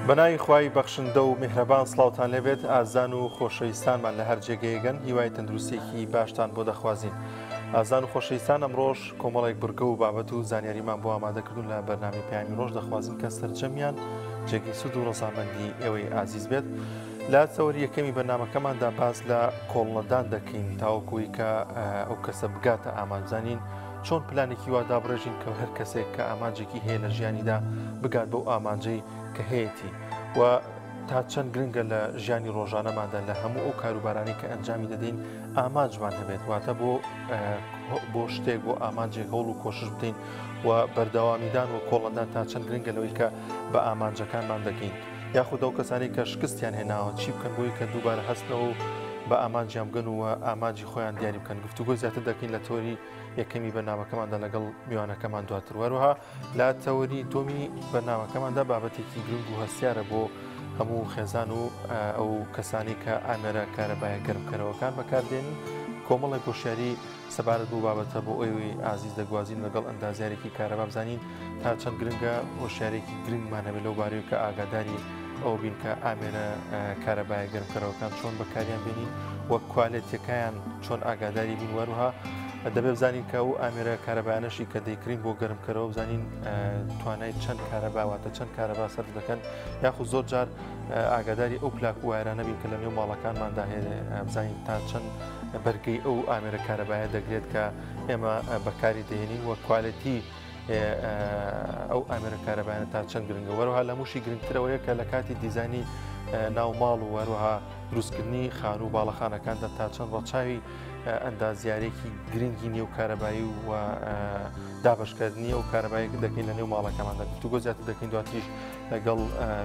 بەناوی خوای بەخشندە و میهرەبان سڵاوتان لێبێت ئازان و خۆشەویستانمان لە هەر جێگەیەگەن هیوای تەندروستێکی باشتان بۆ دەخوازین. ئازان و خۆشەویستان ئەمڕۆژ کۆمەڵێک بورگە و بابەت و زانیاریمان بۆ ئامادەکردون لە بەرنامەی پەیامی ڕۆژ دەخوازین کە سەرجەمیان جێگی سود و ڕەزامەندی ئێوەی ئازیز بێت. لە چەوەری یەکەمی بەرنامەکەماندا باس لە کۆڵنەدان دەکەین تاوەکوی کە ئەو کەسە بگاتە ئامانجانین چۆن پلانێکی وا دابڕێژین کە هەر کەسێک کە ئامانجێکی هەیە لە ژیانیدا بگات بەو ئامانجەی کە هەیەی و تا چەند گرنگە لە ژیانی ڕۆژانەماندا لە هەموو ئەو کاروبارانی کە ئەنجامی دەدەین ئامانجمان هەبێت واتە بۆ شتێک بۆ ئامانجێک هەوڵ و کۆشش بدەین و بەردەوامیدان و کۆڵەندان تا چەند گرنگە لەوەی کە بە ئامانجەکانمان دەکەین یاخود ئەو کەسانی کە شکستیان هێناوە چی بکەن بۆی کە دووبارە هەستنەوە بە ئامانجیان بگەن و ئامانجی خۆیان دیاری بکەن گفتوگۆی زیاتر دەکەین لە تۆری یەکەمی بەرنامەکەماندا لەگەڵ میوانەکەمان دواتر وەروها لە تەوەری دومی بەرنامەکەماندا بابەتێکی گرنگ و هەستیارە بۆ هەموو خێزان و ئەو کەسانی کە ئامێرە کارەبایە گەرمکەرەوەکان بەکاردێن کۆمەڵی گۆشیاری سەبارەت بوو بابەتە بۆ ئەوی ئازیز دەگوازین لەگەڵ ئەندازیارێکی کارەبا بزانین تا چەند گرنگە هۆشیارێکی گرنگمان هەبێت لەو بارەوە کە ئاگاداری ئەو بین کە ئامێرە کارەبایە گەرمکەرەوەکان چۆن بەکاریان بینین وەک کوالێتیەکەیان چۆن ئاگاداری بین وەروها دەبێ بزانین کە ئەو ئامێرە کارەبایانەشی کە دەیکرین بۆ گەرمکەرەوە بزانین توانای چەند کارەباواتە چەند کارەبا سەر دەکەن یاخود زۆر جار ئاگاداری ئەو پلاک و وایرانە بین کە لە نێو ماڵەکانماندا هەیە بزانین تا چەند بەرگەی ئەو ئامێرە کارەبایە دەگرێت کە ئێمە بەکاری دێنین وە کوالەتی ئەو ئامێرە کارەبایانە تا چەند گرنگە وەروها لە موشی گرنگترەوەیە کە لە کاتی دیزانی ناو ماڵ و وەروها دروستکردنی خان و باڵەخانەکاندا تا چەند ڕەچاوی ئەندازیارێکی گرنگی نێو کارەبایی و دابشکردنی ئەو کارەبایی دەکەین لە نێو ماڵەکەماندا گفتوگۆ زیاتر دەکەین دواتریش لەگەڵ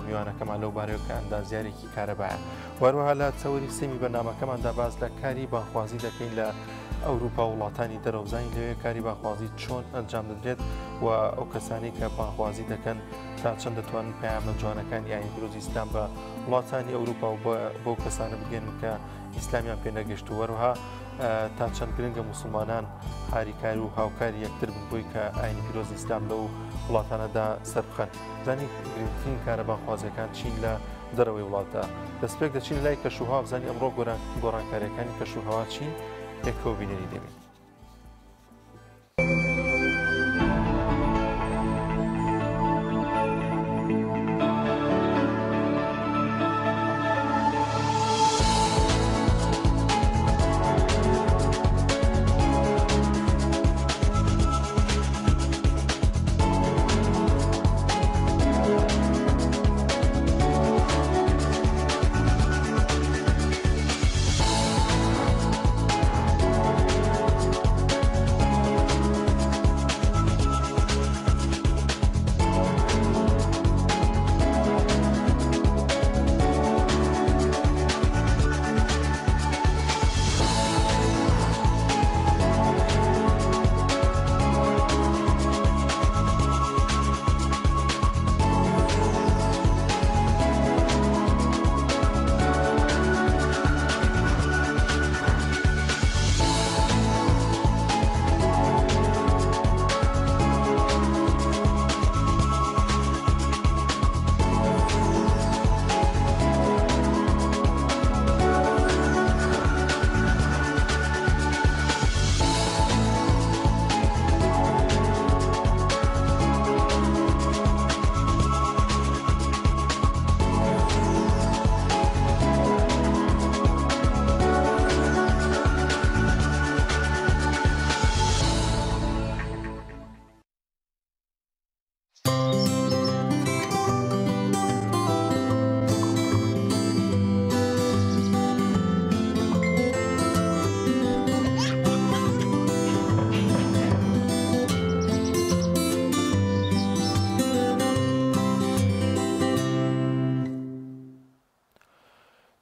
میوانەکەمان لەو بارەوە کە ئەندازیارێکی کارەبایە وەروها لە چەوەری سێمی بەرنامەکەماندا باز لە کاری بانخوازی دەکەین لە ئەوروپا وڵاتانی دەرەوزانی لەوێ کاری بانخوازی چۆن ئەنجام دەدرێت و ئەو کەسانی کە بانخوازی دەکەن تا چەند دەتوانن پەیامە جوانەکانی ئاینی پیرۆزی ئیسلام بە وڵاتانی ئەوروپا و بۆ کەسانە بگەن کە ئیسلامیان پێ نەگەشت و وەروها تا چەند گرنگە موسڵمانان هاریکاری و هاوکاری یەکتر بن بۆی کە ئاینی پیرۆزی ئیسلام لەو وڵاتانەدا سەربخەن زانی گرنگترین کارە بانخوازیەکان چین لە دەرەوەی وڵاتدا دەستپێک دەچین لای کەشوهاو بزانین ئەمڕۆ گۆڕانکاریەکانی کەشوهاوا چین یەکەوە بینێری دەبین.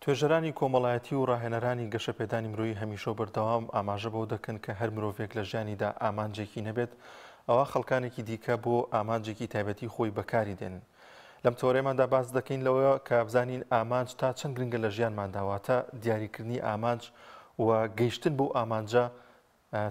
توێژەرانی کۆمەڵایەتی و ڕاهێنەرانی گەشەپێدانی مرۆیی هەمیشە بەردەوام ئاماژە بەوە دەکەن کە هەر مرۆڤێک لە ژیانیدا ئامانجێکی نەبێت ئەوە خەڵکانێکی دیکە بۆ ئامانجێکی تایبەتی خۆی بەکاری دێنن. لەم تۆرێماندا باس دەکەین لەوە کە بزانین ئامانج تا چەند گرنگە لە ژیانمانداواتە دیاریکردنی ئامانج و گەیشتن بۆ ئامانجە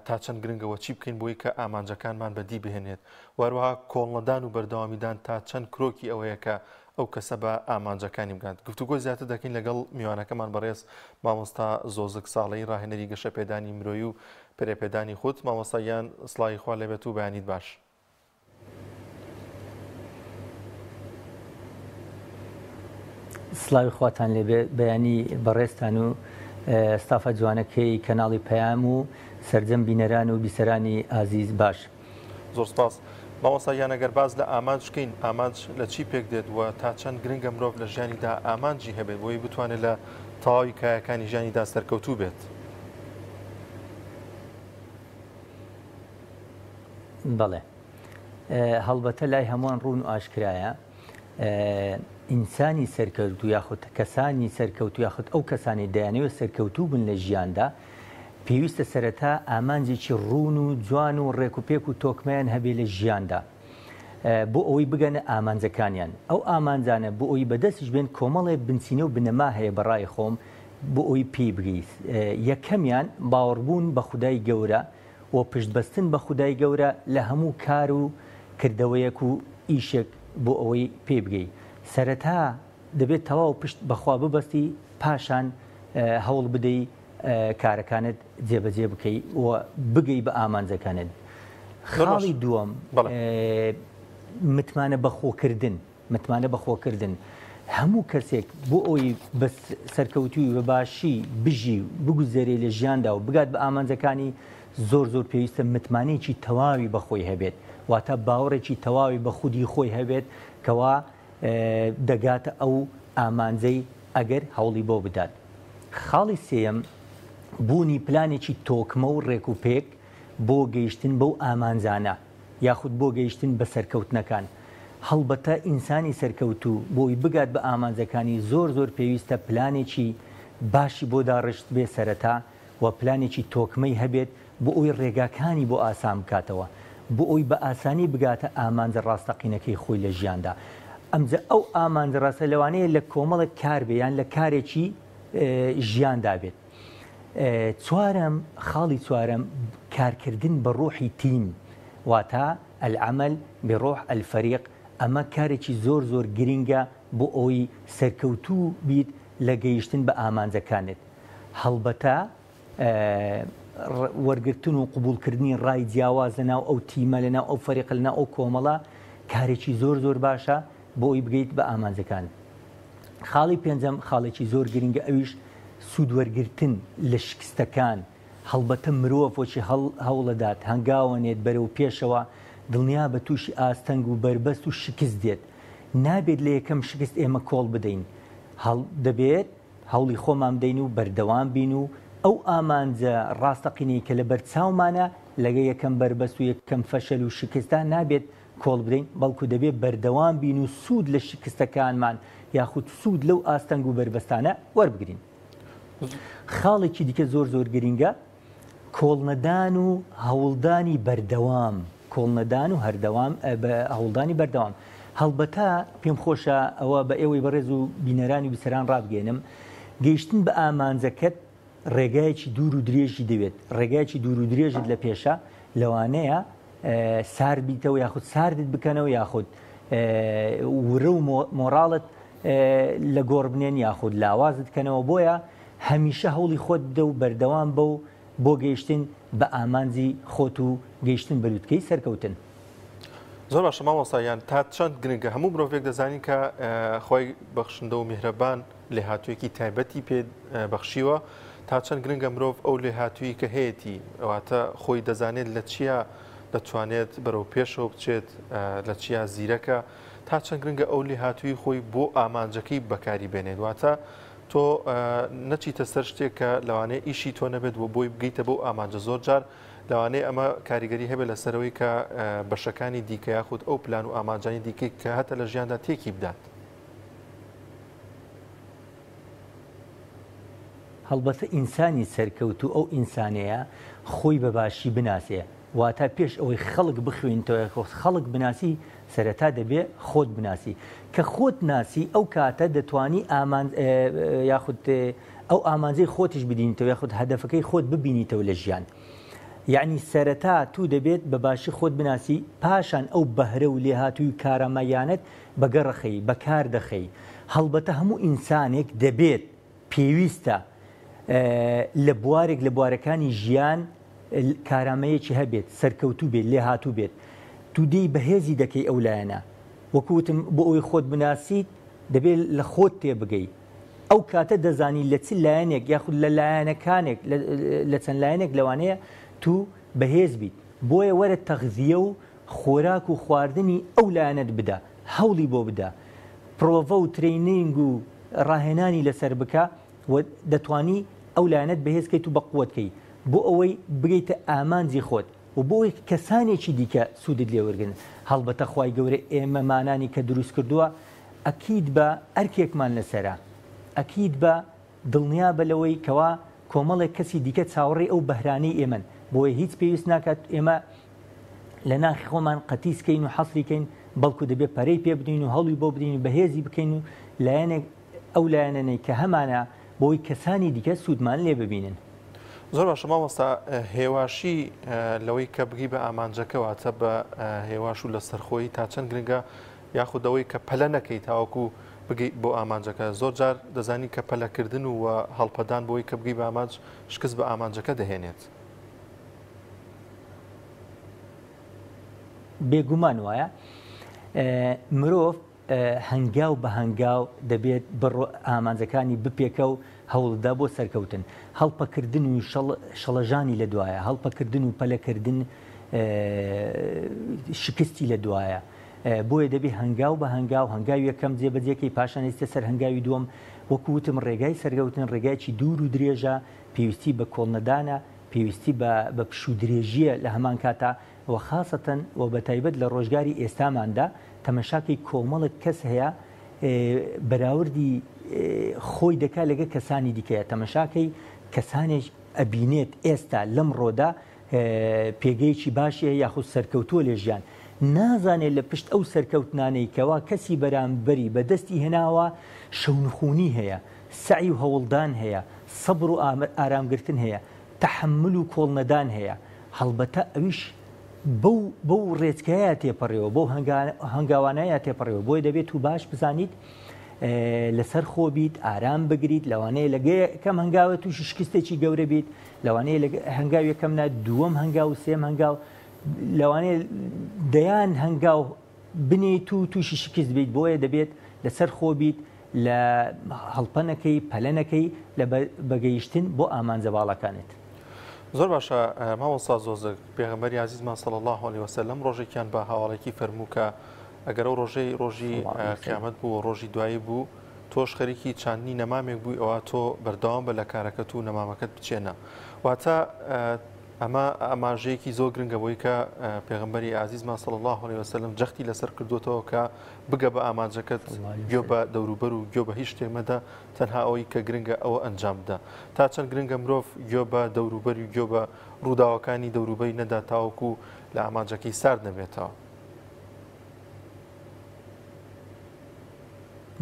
تا چەند گرنگەوە چی بکەین بۆی کە ئامانجەکانمان بەدی بهێنێت وەروها کۆڵنەدان و بەردەوامیدان تا چەند کرۆکی ئەوەیە کە ئەو کەسە بە ئامانجەکانی بگات. گفتوگۆی زیاتر دەکەین لەگەڵ میوانەکەمان بەڕێز مامۆستا زۆزک ساڵەی ڕاهێنەری گەشە پێدانی مرۆیی و پێرەپێدانی خودت. مامۆستایان سڵاوی خوا لێبێت و بەیانیت باش. سڵاوی خواتان لێبێ، بەیانی بەڕێستان و ستافە جوانەکەی کەناڵی پەیام و سەرجەم بینەران و بیسەرانی ئازیز باش. زۆر سپاس. مامۆستایان ئەگەر باز لە ئامانج بکەین، ئامانج لە چی پێک دێت و تا چەند گرنگە مرۆڤ لە ژیانیدا ئامانجی هەبێت بۆی بتوانێت لە تەواوی کایەکانی ژیانیدا سەرکەوتوو بێت؟ بەڵێ، هەڵبەتە لای هەمووان ڕوون و ئاشکرایە ئینسانی سەرکەوتوو یاخود کەسانی سەرکەوتوو یاخود ئەو کەسانی دەیانەوێت سەرکەوتوو بن لە ژیاندا پێویستە سەرەتا ئامانجێکی ڕوون و جوان و ڕێک و تۆکمەیان هەبێ لە ژیاندا بۆ ئەوەی بگەنە ئامانجەکانیان. ئەو ئامانجانە بۆ ئەوی بەدەستش بێن کۆمەڵێ بنچینە و بنەما هەیە بەڕای خۆم بۆ ئەوی پێی بگەیت. یەکەمیان باوەڕبوون بە خودای گەورە و پشتبەستن بە خودای گەورە لە هەموو کار و کردەوەیەک و ئیشێک بۆ ئەوەی پێ بگەیت. سەرەتا دەبێت تەواو پشت بەخوا ببەستی، پاشان هەوڵ بدەی کارەکانت جێبەجێ بکەی و بگەی بە ئامانجەکانت. خاڵی دووەم متمانە بەخۆکردن. هەموو کەسێک بۆ ئەوی بە سەرکەوتوی بە باشی بژی بگوزێرێ لە ژیاندا و بگات بە ئامانجەکانی زۆر پێویستە متمانەیەکی تەواوی بەخۆی هەبێت، واتە باوەڕێکی تەواوی بە خودی خۆی هەبێت کەوا دەگاتە ئەو ئامانجەی ئەگەر هەوڵی بۆ بدات. خاڵی سێیەم بوونی پلانێکی تۆکمە و ڕێک و پێک بۆ گەیشتن بەو ئامانجانە یاخود بۆ گەیشتن بە سەرکەوتنەکان. هەڵبەتە ئینسانی سەرکەوتوو بۆی بگات بە ئامانجەکانی زۆر پێویستە پلانێکی باشی بۆ داڕشت بێ سەرەتا و پلانێکی تۆکمەی هەبێت بۆ ئەوی ڕێگاکانی بۆ ئاسان بکاتەوە، بۆ ئەوی بە ئاسانی بگاتە ئامانجە ڕاستەقینەکەی خۆی لە ژیاندا. ئەمجە ئەو ئامانجە ڕاستە لەوانەیە لە کۆمەڵێک کار بێیان لە کارێکی ژیاندا بێت. خاڵی چوارەم کارکردن بە ڕۆحی تیم، واتە العمل بڕۆح الفەریق. ئەمە کارێکی زۆر گرینگە بۆ ئەوی سەرکەوتوو بیت لە گەیشتن بە ئامانجەکانت. هەڵبەتە وەرگرتن و قبولکردنی ڕای جیاوازە ناو ئەو تیمە لە ناو ئەو فەریق لە ناو ئەو کۆمەڵە کارێکی زۆر باشە بۆ ئەوی بگەیت بە ئامانجەکان. خاڵی پێنجەم خاڵێکی زۆر گرینگە، ئەویش سوودوەرگرتن لە شکستەکان. هەڵبەتە مرۆڤ وەچی هەوڵەدات هەنگاوانێت بەرەو پێشەوە دڵنیا بە تووشی ئاستەنگ و بربەست و شکست دێت. نابێت لە یەکەم شکست ئێمە کۆڵ بدەین، دەبێت هەوڵی خۆمان بدەین و بەردەوام بین و ئەو ئامانجە ڕاستەقینەی کە لە بەرچاومانە لەگە یەکەم بربەست و یەکەم فەشەل و شکستان نابێت کۆڵ بدەین، بەڵکو دەبێت بەردەوام بین و سوود لە شکستەکانمان یاخود سوود لەو ئاستەنگ و بربەستانە وەربگرین. خاڵێکی دیکە زۆر گرینگە کۆڵنەدان و هەوڵدانی بەردەوام، کۆڵنەدان و هەوڵدانی بەردەوام. هەڵبەتە پێم خۆشە ئەوە بە ئێوەی بەڕێز و بینەرانی بیسەران ڕابگەێنم، گەیشتن بە ئامانجەکەت ڕێگایەکی دوور و درێژی دەوێت. ڕێگایەکی دوور و درێژت لە پێشە لەوانەیە سار بیتەوە یاخود ساردت بکەنەوە یاخود ورە و مۆراڵت لە گۆڕ بنێن یاخود لاوازت کەنەوە. بۆیە هەمیشە هەوڵی خۆت بدە و بەردەوام بە و بۆ گەیشتن بە ئامانجی خۆت و گەیشتن بەلووتکەی سەرکەوتن. زۆر باشە مامۆستایان، تا چەند گرنگە هەموو مرۆڤێک دەزانین کە خۆی بەخشندە و میهرەبان لێهاتوویەکی تایبەتی پێ بەخشیوە. تا چەند گرنگە مرۆڤ ئەو لێهاتووی کە هەیەی واتە خۆی دەزانێت لە چیە دەتوانێت بەرەو پێشەوە بچێت، لە چیا زیرەکە. تا چەند گرنگە ئەو لێهاتووی خۆی بۆ ئامانجەکەی بەکاری بێنێت، واتە تۆ نەچیتە سەر شتێک کە لەوانەیە ئیشی تۆ نەبێت بۆ بۆی بگەیتە بۆ ئامانجە. زۆر جار لەوانەیە ئەمە کاریگەری هەبێت لەسەرەوەی کە بەشەکانی دیکە یاخود ئەو پلان و ئامانجانی دیکەی کە هەتە لە ژیاندا تێکی بدات. هەڵبەتە ئینسانی سەرکەوتوو ئەو ئینسانەیە خۆی بەباشی بناسێ، واتە پێش ئەوەی خەڵک بخوێنیتەوە خەڵک بناسی سەرەتا دەبێ خۆت بناسی. کە خۆت ناسی ئەو کاتە دەتوانی یاخود ئەو ئامانجەی خۆتیش بدینیتەوە یاخود هەدەفەکەی خۆت ببینیتەوە لە ژیان. یعنی سەرەتا تو دەبێت بە باشی خۆت بناسی پاشان ئەو بەهرە و لێهاتووی کارەمایانت بەگەڕەخەی بەکار دەخەی. هەڵبەتە هەموو ئینسانێک دەبێت پێویستە لە بوارێک لە بوارەکانی ژیان کارامەیەکی هەبێت سەرکەوتوو بێت لێهاتوو بێت. تو دەی بەهێزی دەکەی ئەو لایەنە وەکوتم بۆ ئەوی خۆت بناسیت دەبێت لە خۆت تێبگەی. ئەو کاتە دەزانی لە چ لایەنێک یاخود لە لایەنەکانێک لە چەند لایەنێک لەوانەیە تو بەهێز بیت. بۆیە وەرە تەغذیە و خۆراک و خواردنی ئەو لایەنت بدە، هەوڵی بۆ بدە، پرۆڤە و ترینینگ و ڕاهێنانی لەسەر بکە و دەتوانی ئەو لایەنت بەهێزکەیت و بەقووەتکەی بۆ ئەوەی بگەیتە ئامانجی خۆت و بۆ ئەوەی کەسانێکی دیکە سوودت لێ وەرگن. هەڵبەتە خوای گەورە ئێمە مانانی کە دروست کردووە ئەکید بە ئەرکێکمان لەسەرە، ئەکید بە دڵنیا بە لەوەی کەوا کۆمەڵێک کەسی دیکە چاوەڕێی ئەو بەهرانەی ئێمەن. بۆیە هیچ پێویست ناکات ئێمە لە ناخی خۆمان قەتیسکەین و حەسریکەین، بەڵکو دەبێت پەرەی پێ بدەین و هەڵی بۆ بدەین و بەهێزی بکەین و لایەنێک ئەو لایەنەی کە هەمانە بۆی کەسانی دیکە سوودمان لێ ببینن. زۆر باشە مامۆستا، هێواشی لەوەی کە بگی بە ئامانجەکەواتە بە هێواش و لە سەرخۆی تا چەند گرنگە یاخودەوەی کە پەلە نەکەی تاوەکو بگەیت بۆ ئامانجەکە. زۆر جار دەزانی کە پەلەکردن و هەڵپەدان بۆی کە بگی بە ئامانج شکست بە ئامانجەکە دەهێنێت. بێگومان وایە مرۆڤ هەنگاو بە هەنگاو دەبێت بڕۆ ئامانجەکانی بپێکە و هەوڵدا بۆ سەرکەوتن. هەڵپەکردن و شەڵەژانی لە دوایە، هەڵپەکردن و پەلەکردن شکستی لە دوایە. بۆیە دەبێت هەنگاو بە هەنگاو هەنگاوی یەکەم جێبەجێکەی پاشان ئێستا سەر هەنگاوی دووەم وەکوتم ڕێگای سەرکەوتن ڕێگایکی دوور و درێژە، پێویستی بە کۆڵنەدانە، پێویستی بە پشو درێژیە لە هەمان کاتە و خاصەتەن و بە تایبەت لە ڕۆژگاری ئێستاماندا تەمەشاکەی کۆمەڵک کەس هەیە بەراوردی خۆی دەکا لەگە کەسانی دیکەیە. تەمەشاکەی کەسانێک ئەبینێت ئێستا لەم ڕۆدا پێگەیەکی باشی هەیە یاخود سەرکەوتووە لێ ژیان، نازانێت لە پشت ئەو سەرکەوتنانەی کەوا کەسی بەرامبەری بەدەستی هێناوە شەونخوونی هەیە، سعی و هەوڵدان هەیە، سەبر و ئارامگرتن هەیە، تەحمل و کۆڵنەدان هەیە. هەڵبەتە ئەویش بەو ڕێچکەیە تێپەڕێەوە، بەو هەنگاوانەیە تێپەڕێەوە. بۆی دەبێت و باش بزانیت لەسەر خۆ بیت، ئارام بگریت، لەوانەیە لەگە یەکەم هەنگاوە تووشی شکستێکی گەورە بیت، لەوانەیە هەنگاو یەکەمنا دووەم هەنگاو و سێم هەنگاو، لەوانەیە دەیان هەنگاو بنیت و تووشی شکست بیت. بۆیە دەبێت لەسەر خۆ بیت، لە هەڵپەنەکەی پەلەنەکەی لە بەگەیشتن بۆ ئامانجە باڵەکانت. زۆر باشە مامۆستا زۆزەک، پێغەمبەری عەزیزمان صلی الله علیه وسلم ڕۆژێکیان بە هاوڵێکی فەرموو کە ئەگەر ئەو ڕۆژی قیامەت بوو و ڕۆژی دوایی بوو تۆش خەریکی چاندنی نەمامێک بووی ئەوە تۆ بەردەوام بە لە کارەکەت و نەمامەکەت بچێنە. واتە ئەمە ئاماژەیەکی زۆر گرنگە بۆی کە پێغەمبەری عەزیزمان صلی الله علیه وسلم جەختی لەسەر کردوتەوە کە بگە بە ئامانجەکەت گوێ بە دەوروبەر و گوێ بە هیچ شتێک مەدە، تەنها ئەوەی کە گرنگە ئەوە ئەنجام بدە. تا چەند گرنگە مرۆڤ گوێ بە دەوروبەر و گوێ بە ڕووداوەکانی دەوروبەری نەدا تاوەکو لە ئامانجەکەی سارد نەبێتەوە.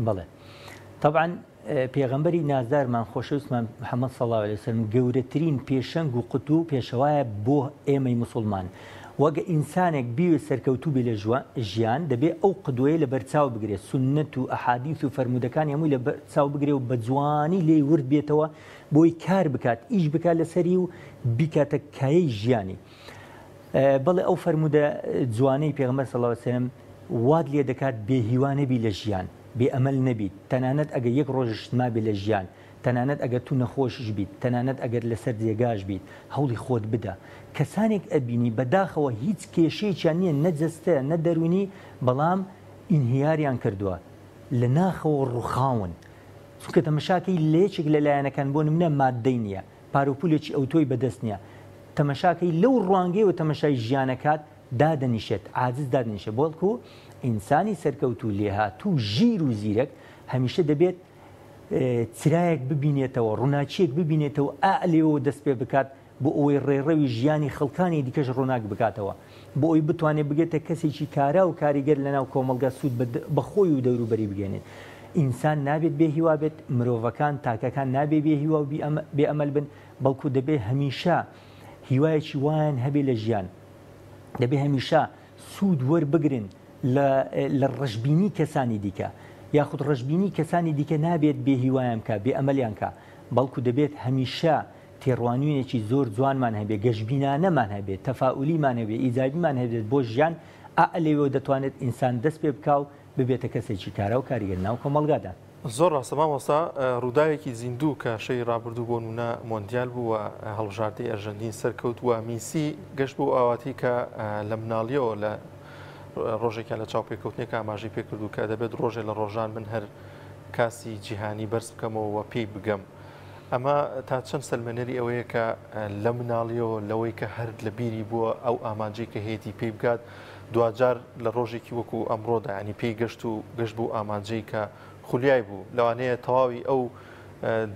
بەڵێ طبعاً پێغەمبەری نازدارمان خۆشەویستمان محەممەد صلی الله علیه وسلم گەورەترین پێشەنگ و قوت و پێشەوایە بۆ ئێمەی موسڵمان. وەگە ئینسانێک بیوێ سەرکەوتوو بێ لە ژیان دەبێت ئەو قدوەیە لە بەرچاو بگرێت، سنت و ئەحادیث و فەرمودەکان هەمووی لە بەرچاو بگرێ و بە جوانی لێی ورد بێتەوە بۆی کار بکات، ئیش بکات لەسەری و بیکاتە کایەی ژیانی. بەڵێ ئەو فەرمودە جوانەی پێغەمبەر صلی الله علیه وسلم واد لێ دەکات بێهیوانە بی لە ژیان، بێئەمەل نەبیت، تەنانەت ئەگەر یەک ڕۆژت مابێ لە ژیان، تەنانەت ئەگەر تو نەخۆشش بیت، تەنانەت ئەگەر لەسەر جێگاش بیت، هەوڵی خۆت بدە. کەسانێک ئەبینی بەداخەوە هیچ کێشەیەکیان نییە، نەجەستە نەدەرونی، بەڵام ئینهیاریان کردووە لە ناخەوە ڕووخاون. چونکە تەمەشاکەی لێچێک لە لایەنەکان بۆ نمونە مادەی نییە، پارۆپولێکی ئەوتۆی بەدەست نییە. تەمەشاکەی لەو ڕوانگەیەوە تەمەشای ژیانەکات دادەنیشێت، عاجز دادنیشێت. بۆڵکو ئینسانی سەرکەوتوو لێهاتوو ژیر و زیرەک هەمیشە دەبێت چرایەک ببینێتەوە، ڕووناچیەک ببینێتەوە، ئالێەوە دەست پێ بکات بۆ ئەوەی ڕێڕەوی ژیانی خەڵکانی دیکەش ڕووناک بکاتەوە، بۆ ئەوی بتوانێت بگێتە کەسێکی کارا و کاریگەر لەناو کۆمەلگا سوود بەخۆی و دەوروبەری بگەێنێت. ئینسان نابێت بێهیوا بێت، مرۆڤەکان تاکەکان نابێت بێهیوا و بێئەمەل بن، بەڵکو دەبێت هەمیشە هیوایەکی وایان هەبێ لە ژیان دەبێ هەمیشە سوود وەربگرن لە ڕژبینی کەسانی دیکە یاخود ڕژبینی کەسانی دیکە نابێت بێ هیوایان کە بێ ئەمەلیان کە بەڵکو دەبێت هەمیشە تێڕوانینێکی زۆر جوانمان هەبێت گەشتبینانەمان هەبێت تەفاعولیمان هەبێت ئیجابیمان هەبێت بۆ ژیان ئەلێوە دەتوانێت ئینسان دەست پێ بکاو ببێتە کەسێکی کارە و کاریگەر ناو کۆمەڵگادا. زۆر ڕاستە مامۆستا ڕووداوێکی زیندوو کە شەی ڕابردوو بۆ نمونە مۆندیال بووە هەڵبژاردەی ئەرژەنتین سەرکەوت وە میسی گەشت بۆ ئاواتی کە لە مناڵیەوە لە ڕۆژێکیان لە چاوپێکەوتنێکە ئاماژەی پێکردو کە دەبێت ڕۆژێ لە ڕۆژان من هەر کاسی جیهانی بەرز بکەمەوە پێی بگەم. ئەمە تا چەند سەلمەنەری ئەوەیە کە لە مناڵیەوە لەوەی کە هەر لە بیری بووە ئەو ئامانجەی کە هێتی پێی بگات دوجار لە ڕۆژێکی وەکو ئەمڕۆدا ینی پێی گەشت بوو ئامانجەی کە خولیای بوو لەوانەیە تەواوی ئەو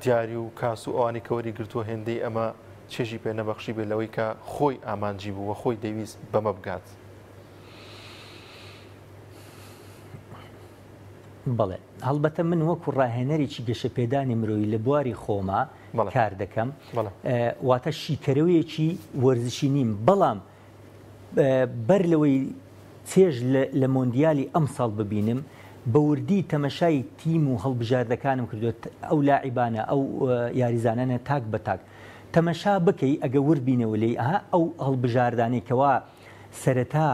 دیاری و کاس و ئەوانی کەوەری گرتووە هێندەی ئەمە چێژی پێ نەبەخشی بێت لەوەی کە خۆی ئامانجی بوو و خۆی دەویست بەمە بگات. بەڵێ هەڵبەتە من وەکو ڕاهێنەرێکی گەشەپێدانی مرۆیی لە بواری خۆما کار دەکەم واتە شیکەرەوەیەکی وەرزشی نیم بەڵام بەر لەوەی چێژ لە مۆندیالی ئەم ساڵ ببینم بەوردی تەمەشای تیم و هەڵبژاردەکانم کردوێت ئەو لاعیبانە ئەو یاریزانانە تاک بە تاک تەمەشا بکەی ئەگە وردبینەوە لێی ئەو هەڵبژاردانێکەوە سەرەتا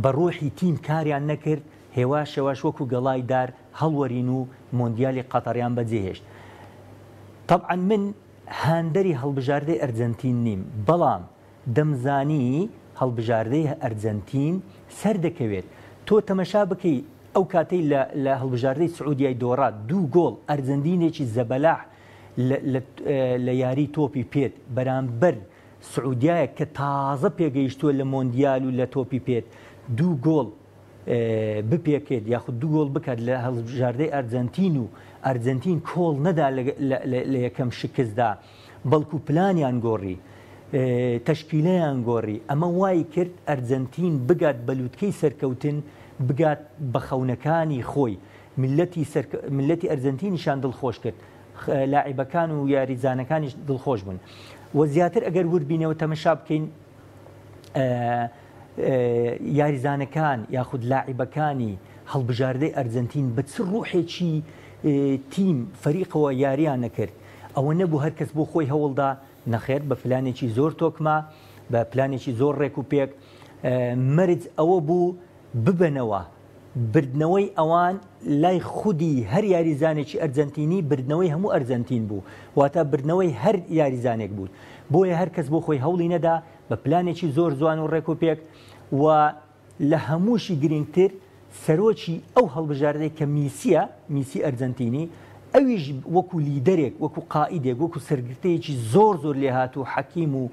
بە ڕۆحی تیم کاریان نەکرد هێوا شەواش وەکو گەڵای دار هەڵوەرین و مۆندیالی قەتەریان بەجێهێشت. طبعا من هاندەری هەڵبژاردەی ئەرجەنتین نیم بەڵام دەمزانی هەڵبژاردەی ئەرجەنتین سەر دەکەوێت تۆ تەمەشا بکەی ئەو کاتەی لە هەڵبژاردەی سعودیای دۆڕات 2 گۆڵ ئەرجەنتینێکی زەبەلاح لە یاری تۆپی پێت بەرامبەر سعودیایە کە تازە پێگەیشتووە لە مۆندیال و لە تۆپی پێت 2 گۆڵ بپێکێت یاخود 2 گۆڵ بکات لە هەڵبژاردەی ئەرجەنتین و ئەرجەنتین کۆڵ نەدا لە یەکەم شکستدا بەڵکو پلانیان گۆڕی تەشکیلەیان گۆڕی ئەمە وای کرد ئەرجەنتین بگات بەلووتکەی سەرکەوتن بگات بە خەونەکانی خۆی ملەتی ئەرجەنتینیشان دڵخۆش کرد لاعیبەکان و یاریزانەکانیش دڵخۆش بوون و زیاتر ئەگەر وردبینەوە تەمەشا بکەین یاریزانەکان یاخود لاعیبەکانی هەڵبژاردەی ئەرجەنتین بە چ ڕوحێکی تیم فەریقەوە یاریان نەکرد ئەوە نەبوو هەر کەس بۆ خۆی هەوڵدا نەخێر بە پلانێکی زۆر تۆکما بە پلانێکی زۆر ڕێک و پێک مەرج ئەوە بوو ببنەوە بردنەوەی ئەوان لای خودی هەر یاریزانێکی ئەرجەنتینی بردنەوەی هەموو ئەرجەنتین بوو واتە بردنەوەی هەر یاریزانێک بوو بۆیە هەر کەس بۆ خۆی هەوڵی نەدا بە پلانێکی زۆر جوان و ڕێک و پێک و لە هەمووشی گرنگتر سەرۆکی ئەو هەڵبژاردەی کە میسی ئەرجەنتینی ئەویش وەکو لیدەرێک وەکو قائیدێک وەکو سەرگرتەیەکی زۆر لێ هات و حەکیم و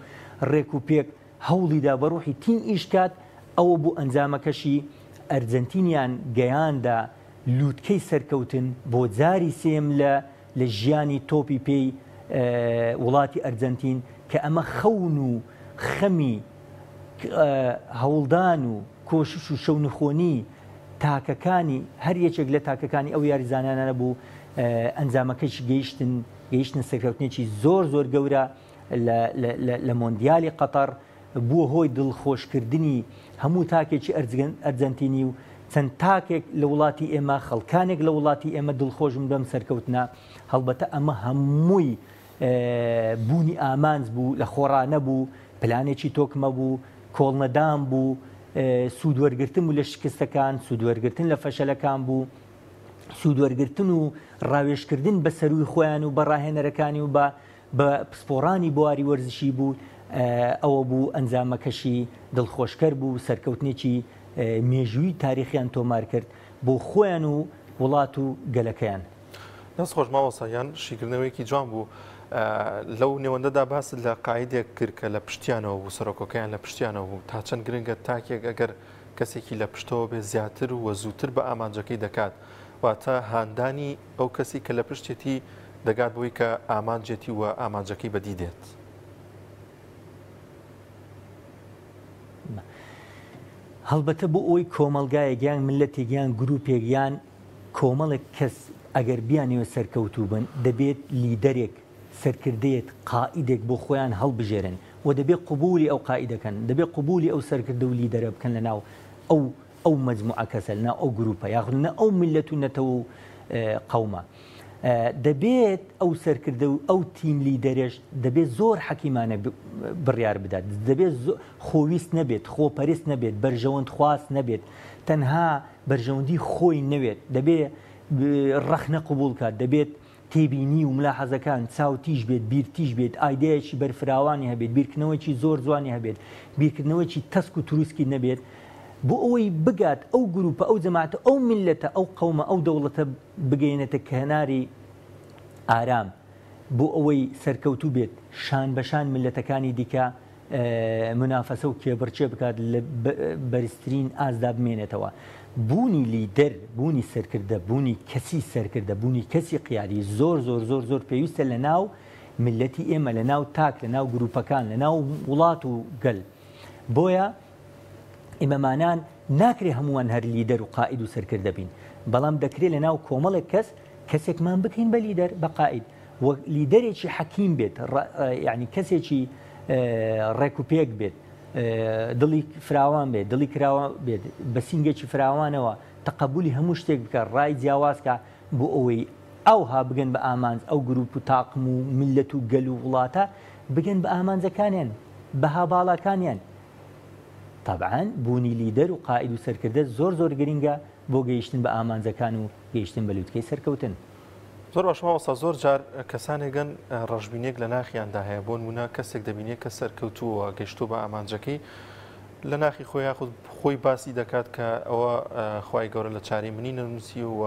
ڕێک و پێک هەوڵیدا بە ڕوحی تیم ئیشکات ئەوە بوو ئەنجامەکەشی ئەرجەنتینیان گەیاندا لووتکەی سەرکەوتن بۆ جاری سێم لە ژیانی تۆپی پێی وڵاتی ئەرجەنتین کە ئەمە خەون و خەمی هەوڵدان و کۆشش و شەونخۆنی تاکەکانی هەر یەکێک لە تاکەکانی ئەو یاریزانانە بوو ئەنجامەکەش گەیشتن سەرکەوتنێکی زۆر گەورە لە مۆندیالی قەتەر بووە هۆی دڵخۆشکردنی هەموو تاکێکی ئەرجەنتینی و چەند تاکێک لە وڵاتی ئێمە خەڵکانێک لە وڵاتی ئێمە دڵخۆشم بەم سەرکەوتنە هەڵبەتە ئەمە هەمووی بوونی ئامانج بوو لە خۆڕانە بوو پلانێکی تۆکمە بوو کۆڵنەدان بوو سوودوەرگرتن بوو لە شکستەکان سوودوەرگرتن لە فەشەلەکان بوو سوودوەرگرتن و ڕاوێشکردن بە سەروی خۆیان و بە ڕاهێنەرەکانی و بە پسپۆڕانی بواری وەرزشی بوو ئەوە بوو ئەنجامەکەشی دڵخۆشکەر بوو سەرکەوتنێکی مێژووی تاریخیان تۆمار کرد بۆ خۆیان و وڵات و گەلەکەیان. دەست خۆش ماوەسایان شیکردنەوەیەکی جوان بوو لەو نێوەندەدا باس لە قاعدێک کرد کە لە پشتیانەوە بوو سەرۆکەکەیان لە پشتیانەوە بوو تا چەند گرنگە تاکێک ئەگەر کەسێکی لە پشتەوە بێ زیاتر و زووتر بە ئامانجەکەی دەکات واتە هاندانی ئەو کەسی کە لە پشتێتی دەگات بۆی کە ئامانجێتی وە ئامانجەکەی بەدی دێت. هەڵبەتە بۆ ئەوی کۆمەلگایەکیان ملەتێکیان گروپێکیان کۆمەڵێک کەس ئەگەر بیانەوە سەرکەوتوو بن دەبێت لیدەرێک سەرکردەیەک قائیدێک بۆ خۆیان هەڵبژێرن و دەبێت قبولی ئەو قائیدەکەن دەبێت قبولی ئەو سەرکردە و لیدەرە بکەن لەناو ئەو مەجموعە کەسە لەناو ئەو گروپە یاخود نە ئەو میلەت و نەتەوە و قەومە دەبێت ئەو سەرکردە و ئەو تیم لیدەرێش دەبێت زۆر حەکیمانە بڕیار بدات دەبێت خۆویست نەبێت خۆپەرست نەبێت بەرژەوەند خواست نەبێت تەنها بەرژەوەندی خۆی نەوێت دەبێت ڕەخنە قبول کات دەبێت تێبینی و ملاحەزەکان چاو تیژ بێت بیر تیژ بێت ئایدەیەکی بەرفراوانی هەبێت بیرکردنەوەیکی زۆر جوانی هەبێت بیرکردنەوەیکی تەسک و توروسکی نەبێت بۆ ئەوەی بگات ئەو گروپە ئەو جەماعەتە ئەو میلەتە ئەو قەومە ئەو دەوڵەتە بگەینێتە کەناری ئارام بۆ ئەوەی سەرکەوتوو بێت شان بەشان میلەتەکانی دیکە منافەسە و کێبڕچێ بکات لە بەرزترین ئازدا بمێنێتەوە بوونی لیدەر بوونی سەرکردە بوونی کەسی سەرکردە بوونی کەسی قیادی زۆر زۆر زۆر زۆر پێویستە لە ناو میلەتی ئێمە لە ناو تاک لە ناو گروپەکان لە ناو وڵات و گەل بۆیە ئێمەمانان ناکرێ هەمووان هەر لیدەر و قائید و سەرکردە بین بەڵام دەکرێت لە ناو کۆمەڵێک کەس کەسێکمان بکەین بە لیدەر بە قائید و لیدەرێکی حەکیم بێت یعنی کەسێکی ڕێکوپێک بێت دڵی فراوان بێت دڵی کراوە بێت بە سینگێکی فراوانەوە تەقبولی هەموو شتێک بکە ڕای جیاوازکە بۆ ئەوەی ئەوها بگەن بە ئامانج ئەو گروپ و تاقم و میلەت و گەل و وڵاتە بگەن بە ئامانجەکانیان بەها باڵاکانیان طبعاً بوونی لیدەر و قائید و سەرکردە زۆر زۆر گرنگە بۆ گەیشتن بە ئامانجەکان و گەیشتن بە لووتکەی سەرکەوتن زۆر باشماوەستا زۆر جار کەسانێکگەن ڕەشبینێک لە ناخیاندا هەیە بۆ نمونە کەسێک دەبینێت کە سەرکەوتووە گەیشتوو بە ئامانجەکەی لە ناخی خۆی یاخود خۆی باسی دەکات کە ئەوە خوای گەورە لە چاری منی نەنووسی و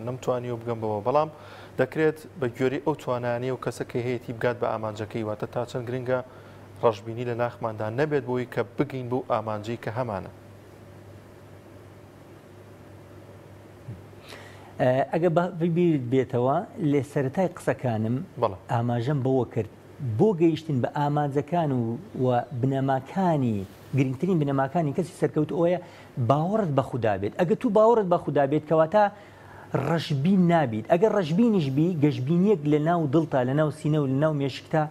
نەمتوانی و بگەم بەوە بەڵام دەکرێت بە گوێری ئەو توانانی و کەسەکە هەیەی بگات بە ئامانجەکەی واتە تا چەند گرنگە ڕەشبینی لە ناخماندا نەبێت بۆی کە بگەین بۆ ئامانجەی کە هەمانە ئەگە ببیرت بێتەوە لێ سەرەتای قسەکانم ئاماژەم بەوە کرد بۆ گەیشتن بە ئامانجەکان و بنەماکانی گرنگترین بنەماکانی کەسی سەرکەوت ئەوەیە باوەڕت بە خوددا بێت ئەگە تو باوەڕت بە خوددا بێت کەواتە ڕەشبین نابیت ئەگەر ڕەشبینیش بی گەشبینیەک لە ناو دڵتا لە ناو سینە و لە ناو مێشکتا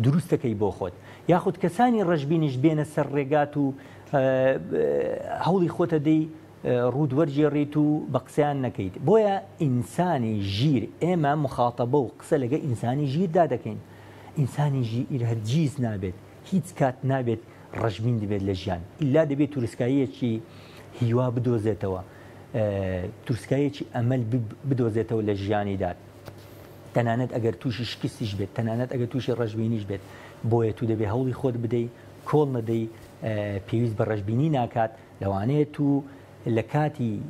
دروستەکەی بۆ خۆت یاخود کەسانی ڕەشبینیش بێنە سەر ڕێگات و هەوڵی خۆتە دەی ڕوودوەرجێڕیت و بە قسەیان نەکەیت بۆیە ئینسانی ژیر ئێمە مخاتەبە و قسە لەگە ئینسانی ژیردا دەکەین ئینسانی ژیر هەرگیز نابێت هیچ کات نابێت ڕەشبین دەبێت لە ژیان ئیلا دەبێت تووسکاییەکی هیوا بدۆزێتەوە تووسکایەکی ئەمەل بدۆزێتەوە لە ژیانیدا تەنانەت ئەگەر تووشی شکستیش بێت تەنانەت ئەگەر تووشی ڕەشبینیش بێت بۆیە تو دەبێت هەوڵی خۆت بدەیت کۆڵ نەدەی پێویست بە ڕەشبینی ناکات لەوانەیە تو لە کاتی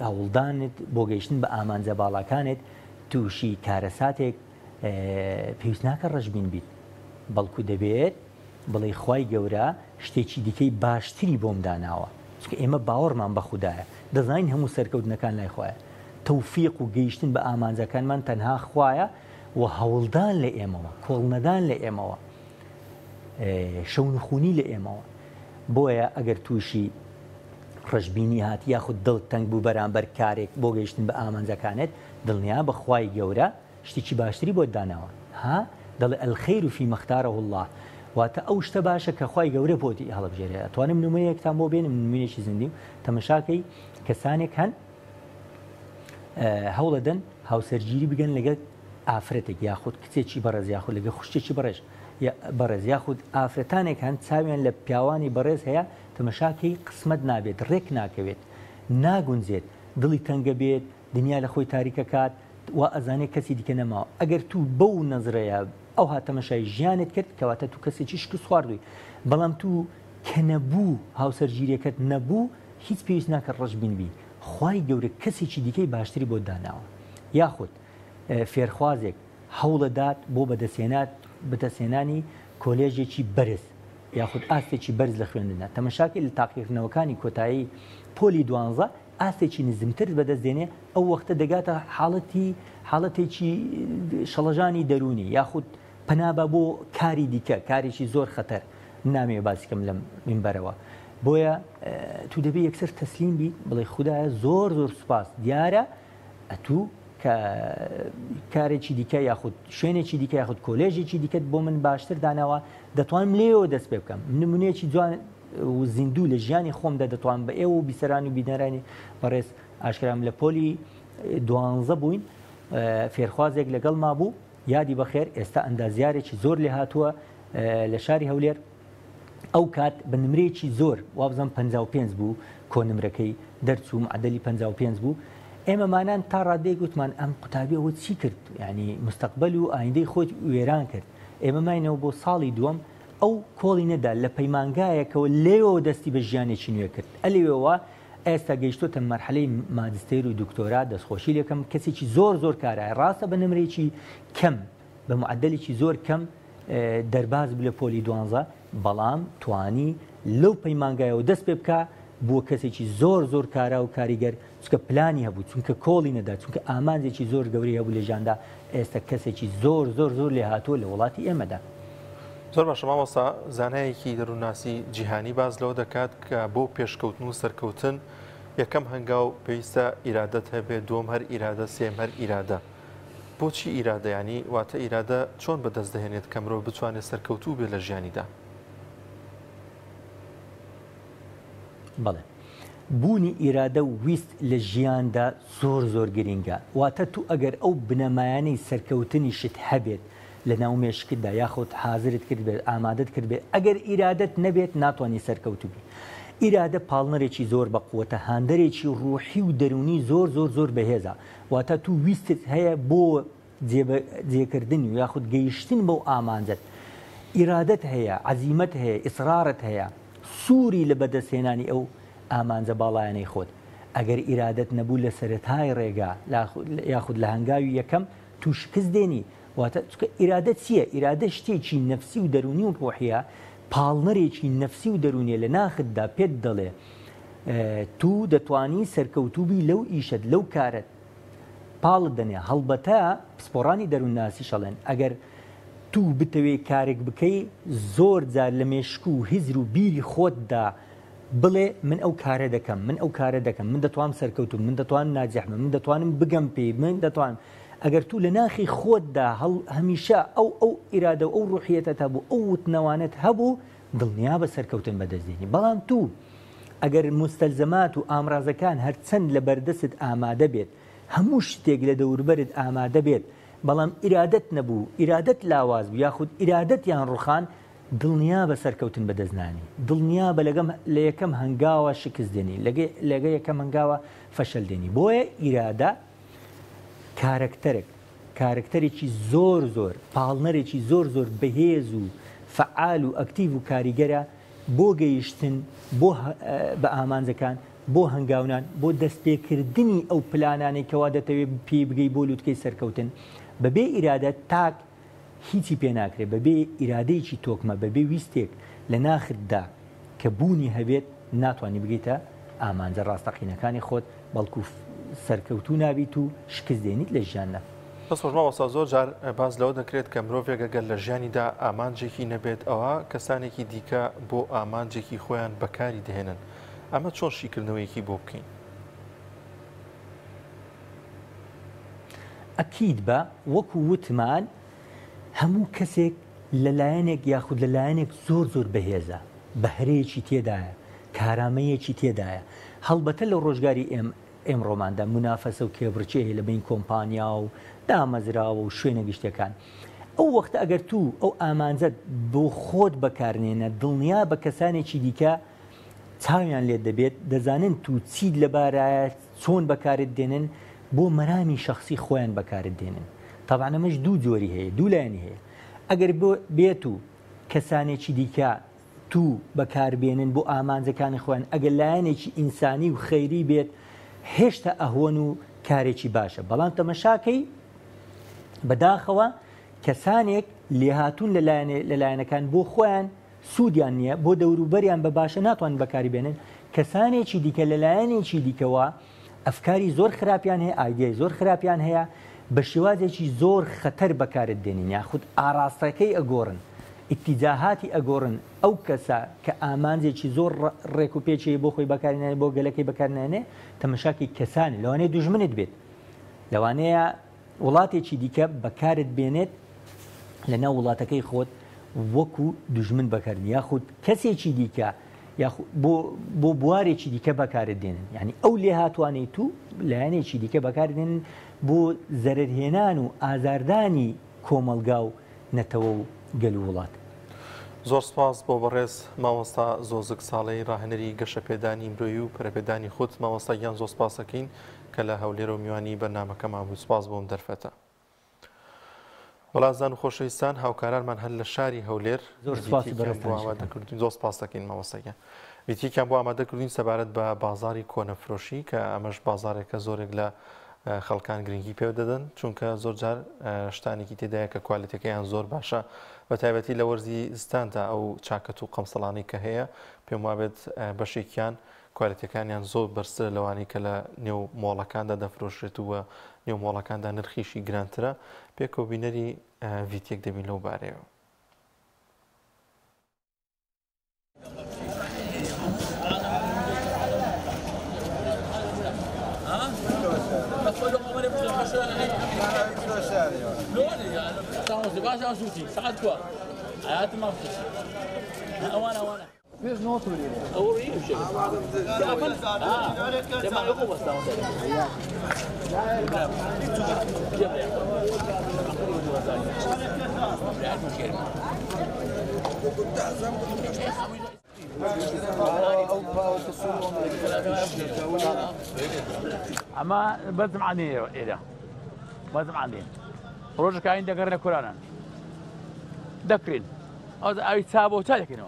هەوڵدانت بۆ گەیشتن بە ئامانجە باڵاکانت تووشی کارەساتێک پێویست ناکە ڕەشبین بیت بەڵکو دەبێت بڵێ خوای گەورە شتێکی دیکەی باشتری بۆم داناوە چونکە ئێمە باوەڕمان بە خوددایە دەزانین هەموو سەرکەوتنەکان لای خوایە تەوفیق و گەیشتن بە ئامانجەکانمان تەنها خوایە و هەوڵدان لە ئێمەوە کۆڵنەدان لە ئێمەوە شەونخوونی لە ئێمەوە بۆیە ئەگەر تووشی ڕەشبینی هات یاخود دڵ تەنگ بوو بەرامبەر کارێک بۆ گەیشتن بە ئامانجەکانت دڵنیا بە خوای گەورە شتێکی باشتری بۆت داناوە ها دەڵێ ئەلخەیر فی مەختارەه الله واتە ئەو شتە باشە کە خوای گەورە بۆتی هەڵبژێرێ ئەتوانم نمونەیەکتان بۆ بێنم نمونەیەکی زیندی و تەمەشاکەی کەسانێک هەن هەوڵەدەن هاوسەرگیری بگەن لەگەڵ ئافرەتێک یاخود کچێکی بەڕێز یاخود لەگە خوشتێکی بەڕێز یاخود ئافرەتانێک هەن چاویان لە پیاوانی بەڕێز هەیە تەمەشاکەی قسمەت نابێت ڕێک ناکەوێت ناگونجێت دڵی تەنگە بێت دنیا لە خۆی تاریکە کات و ئەزانێت کەسی دیکە نەماوە ئەگەر تو بەو نەزرەیە ئەو هاتەمەشای ژیانت کرد کەواتە تو کەسێکی شکست خواردووی بەڵام تو کە نەبوو هاوسەرگیریەکەت نەبوو هیچ پێویست ناکە ڕەشبین بی خوای گەورە کەسێکی دیکەی باشتری بۆ داناوە یاخود فێرخوازێک هەوڵەدات بۆ بەدەستێنانی کۆلێژێکی بەرز یاخود ئاستێکی بەرز لە خوێندنە تەمەشاکی لە تاقیکردنەوەکانی کۆتایی پۆلی 12 ئاستێکی نزمتر بەدەستێنێ ئەو وەختە دەگاتە حاڵەتێکی شەڵەژانی دەرونی یاخود پەنابە بۆ کاری دیکە کارێکی زۆر خەتەر نامێ باسیکەم لەم منبەرەوە بۆیە تو دەبێت یەکسەر تەسلیم بیت بڵێ خوددایە زۆر زۆر سوپاس دیارە ئەتوو کارێکی دیکە یاخود شوێنێکی دیکە یاخود کۆلێژێکی دیکەت بۆ من باشتر داناوە دەتوانم لێەوە دەست پێ بکەم نمونەیەکی جوان و زیندوو لە ژیانی خۆمدا دەتوانم بە ئێوە و بیسەرانی و بینەرانی بەڕێز ئاشکرام لە پۆلی 12 بووین فێرخوازێک لەگەڵ ما بوو یادی بەخێر ئێستا ئەندازیارێکی زۆر لێ هاتووە لە شاری هەولێر ئەو کات بە نمرێکی زۆر وابزەم 55 بوو کۆنمرەکەی دەرچوو معدەلی 55 بوو ئێمەمانان تا ڕادەیە گوتمان ئەم قوتابیەوە چی کرد یعنی مستەقبەل و ئایندەی خۆی وێران کرد ئێمە ماینەوە بۆ ساڵی دووەم ئەو کۆڵی نەدا لە پەیمانگایەکەوە لێەوە دەستی بە ژیانێکی نوێ کرد ئەلێەوە ئێستا گەیشتۆتە مەرحەلەی ماجستێر و دکتۆرا دەستخۆشی لەکەم کەسێکی زۆر کارایە ڕاستە بە نمرێکی کەم بە معدەلێکی زۆر کەم دەرباز لە پۆلی 12 بەڵام توانی لەو پەیمانگایەوە دەست پێ بکە بۆ کەسێکی زۆر کارا و کاریگەر چونکە پلانی هەبوو چونکە کۆڵی نەدا چونکە ئامانجێکی زۆر گەورەی هەبوو لە ژیاندا ئێستا کەسێکی زۆر لێ هاتووە لە وڵاتی ئێمەدا زۆر باشە مامۆستا زانایەکی دەرووناسی جیهانی باز لەوە دەکات کە بۆ پێشکەوتن و سەرکەوتن یەکەم هەنگاو پێویستە ئیرادەت هەبێت دوم هەر ئیرادە سێم هەر ئیرادە بۆچی ئیرادە ینی واتە ئیرادە چۆن بەدەست دەهێنێت کە مرۆڤ بتوانێت سەرکەوتوو بێت لە ژیانیدا بەڵێ بوونی ئیرادە و ویست لە ژیاندا زۆر گرینگە واتە تو ئەگەر ئەو بنەمایانەی سەرکەوتنی شت هەبێت لە ناو مێشکتدا یاخۆت حازرت کرد بێت ئامادەت کرد بێت ئەگەر ئیرادەت نەبێت ناتوانانی سەرکەوتو بی ئیرادە پاڵنەرێکی زۆر بەقوتە هاندەرێکی ڕوحی و دەرونی زۆر بەهێزە واتە تو ویستت هەیە بۆ جێکردنی و یاخود گەیشتن بەو ئامانجت ئیرادەت هەیە عەزیمەت هەیە ئیسرارت هەیە سووری لە بەدەستهێنانی ئەو ئامانجە باڵایانەی خۆت ئەگەر ئیرادەت نەبوو لە سەرەتای ڕێگا یاخود لە هەنگاوی یەکەم تو شکست دێنی واتە ئیرادە چییە؟ ئیرادە شتێکی نەفسی و دەرونی و ڕۆحیە پاڵنەرێکی نەفسی و دەرونیە لە ناختدا پێت دەڵێ تو دەتوانی سەرکەوتوبی لەو ئیشت لەو کارت پاڵت دەنێ هەڵبەتە پسپۆڕانی دەروونناسی شەڵێن ئەگەر تو بتەوێ کارێک بکەی زۆر جار لە مێشک و هیزر و بیری خۆتدا بڵێ من ئەو کارە دەکەم من دەتوانم سەرکەوتوم من دەتوانم ناجەحمە من دەتوانم بگەم پێی من دەتوانم ئەگەر تو لە ناخی خۆتدا هەمیشە ئەو ئیرادە و ئەو ڕوحیەتە هەبوو ئەو وتنەوانت هەبوو دڵنیا بە سەرکەوتن بەدەستێنی بەڵام تو ئەگەر مستەلزەمات و ئامرازەکان هەرچەند لە بەردەست ئامادە بێت هەموو شتێک لە دەوروبەرت ئامادە بێت بەڵام ئیرادەت نەبوو ئیرادەت لاواز بوو یاخود ئیرادەت یان ڕوخان دڵنیا بە سەرکەوتن بەدەستنانی دڵنیا بە لە یەکەم هەنگاوە شکست دێنی لەگە یەکەم هەنگاوە فەشەل دێنی بۆیە ئیرادە کارکتەرێکی زۆر پاڵنەرێکی زۆر بەهێز و فعال و ئەکتیڤ و کاریگەرە بۆ گەیشتن بە ئامانجەکان بۆ هەنگاونان بۆ دەستپێکردنی ئەو پلانانێک کەوا دەتەوێت پێی بگەی بۆ لووتکەی سەرکەوتن بەبێ ئیرادە تاک هیچی پێ ناکرێت بەبێ ئیرادەیەکی تۆکمە بەبێ ویستێک لە ناختدا کە بوونی هەبێت ناتوانانی بگەیتە ئامانجە ڕاستەقینەکانی خۆت بەڵکو سەرکەوتو نابیت و شکست دێنیت لە ژیاندا بەسۆژماوەسا زۆر جار باز لەوە دەکرێت کە مرۆڤێک ئەگەر لە ژیانیدا ئامانجێکی نەبێت ئەوە کەسانێکی دیکە بۆ ئامانجێکی خۆیان بەکاری دێنن ئەمە چۆن شیکردنەوەیەکی بۆ بکەین ئەکید بە وەکو وتمان هەموو کەسێک لەلایەنێک یاخود لەلایەنێک زۆر بەهێزە بەهرەیەکی تێدایە کارامەیەکی تێدایە هەڵبەتە لە ڕۆژگاری ئێمڕۆماندا منافەسە و کێبڕچێ لە بین کۆمپانیا و دامەزراوە و شوێنە گشتەکان ئەو وەختە ئەگەر تو ئەو ئامانجەت بۆ خۆت بەکارنێنە دڵنیا بە کەسانێکی دیکە چاویان لێت دەبێت دەزانن تو چیت لەبارایە چۆن بەکارت دێنن بۆ مەرامی شخصی خۆیان بەکارت دێنن تەبعا ئەمەش دوو جۆری هەیە دوو لایەنی هەیە ئەگەر بێت و کەسانێکی دیکە تو بەکاربێنن بۆ ئامانجەکانی خۆیان ئەگەر لایەنێکی ئینسانی و خەیری بێت هێشتا ئەهۆن و کارێکی باشە بەڵام تەمەشاکەی بەداخەوە کەسانێک لێهاتوون لەلایەنەکان بۆ خۆیان سوودیان نییە بۆ دەوروبەریان بە باشە ناتوان بەکاری بێنن کەسانێکی دیکە لەلایەنێکی دیکەوە ئەفکاری زۆر خراپیان هەیە ئایدیای زۆر خراپیان هەیە بە شێوازێکی زۆر خەتەر بەکارت دێنین یاخود ئاراستەکەی ئەگۆڕن ئیتیجاهاتی ئەگۆڕن ئەو کەسە کە ئامانجێکی زۆر ڕێک و پێچی بۆ خۆی بەکارێنێ بۆ گەلەکەی بەکارنێنێ تەمەشاکی کەسانی لەوانەیە دوژمنت بێت لەوانەیە وڵاتێکی دیکە بەکارت بێنێت لەناو وڵاتەکەی خۆت وەکو دوژمن بەکردن یاخود کەسێکی دیکە بۆ بوارێکی دیکە بەکارت دێنن یعنی ئەو لێ هاتوانێت و لایەنێکی دیکە بەکاردێنن بۆ زەرهێنان و ئازاردانی کۆمەلگا و نەتەوە و گەل و وڵات. زۆر سپاس بۆ بەڕێز مامۆستا زۆزک ساڵەی ڕاهێنەری گەشە پێدانی مرۆیی و پەرەپێدانی خۆت مامۆستا گیان زۆر سپاس دەکەین کە لە هەولێر و میوانی بەرنامەکەمان بوو. سپاس بۆم دەرفەتە. وەڵازان و خۆشەویستان هاوکارانمان هەر لە شاری هەولێر زۆر سپاس دەکەین مامۆستاگیان. ویتیکیان بۆ ئامادەکردین سەبارەت بە بازاری کۆنەفرۆشی کە ئەمەش بازارێکە زۆرێک لە خەڵکان گرنگی پێ دەدەن چونکە زۆر جار شتانێکی تێدایە کە کوالەتەکەیان زۆر باشە بە تایبەتی لە وەرزی زستاندا ئەو چاکەت و قەمسەڵانەی کە هەیە پێم وابێت بەشێکیان کوالەتەکانیان زۆر بەرزترە لەوانەی کە لە نێو مۆڵەکاندا دەفرۆشرێت و نێو مۆڵەکاندا نرخیشی گرانترە پێکەوبینەری ڤیتێک دەبین لەو بارەیەوە. اما بزم عني إله بزم عني روج كاين دقرنا كورانا دكرين أي سابو تالكينو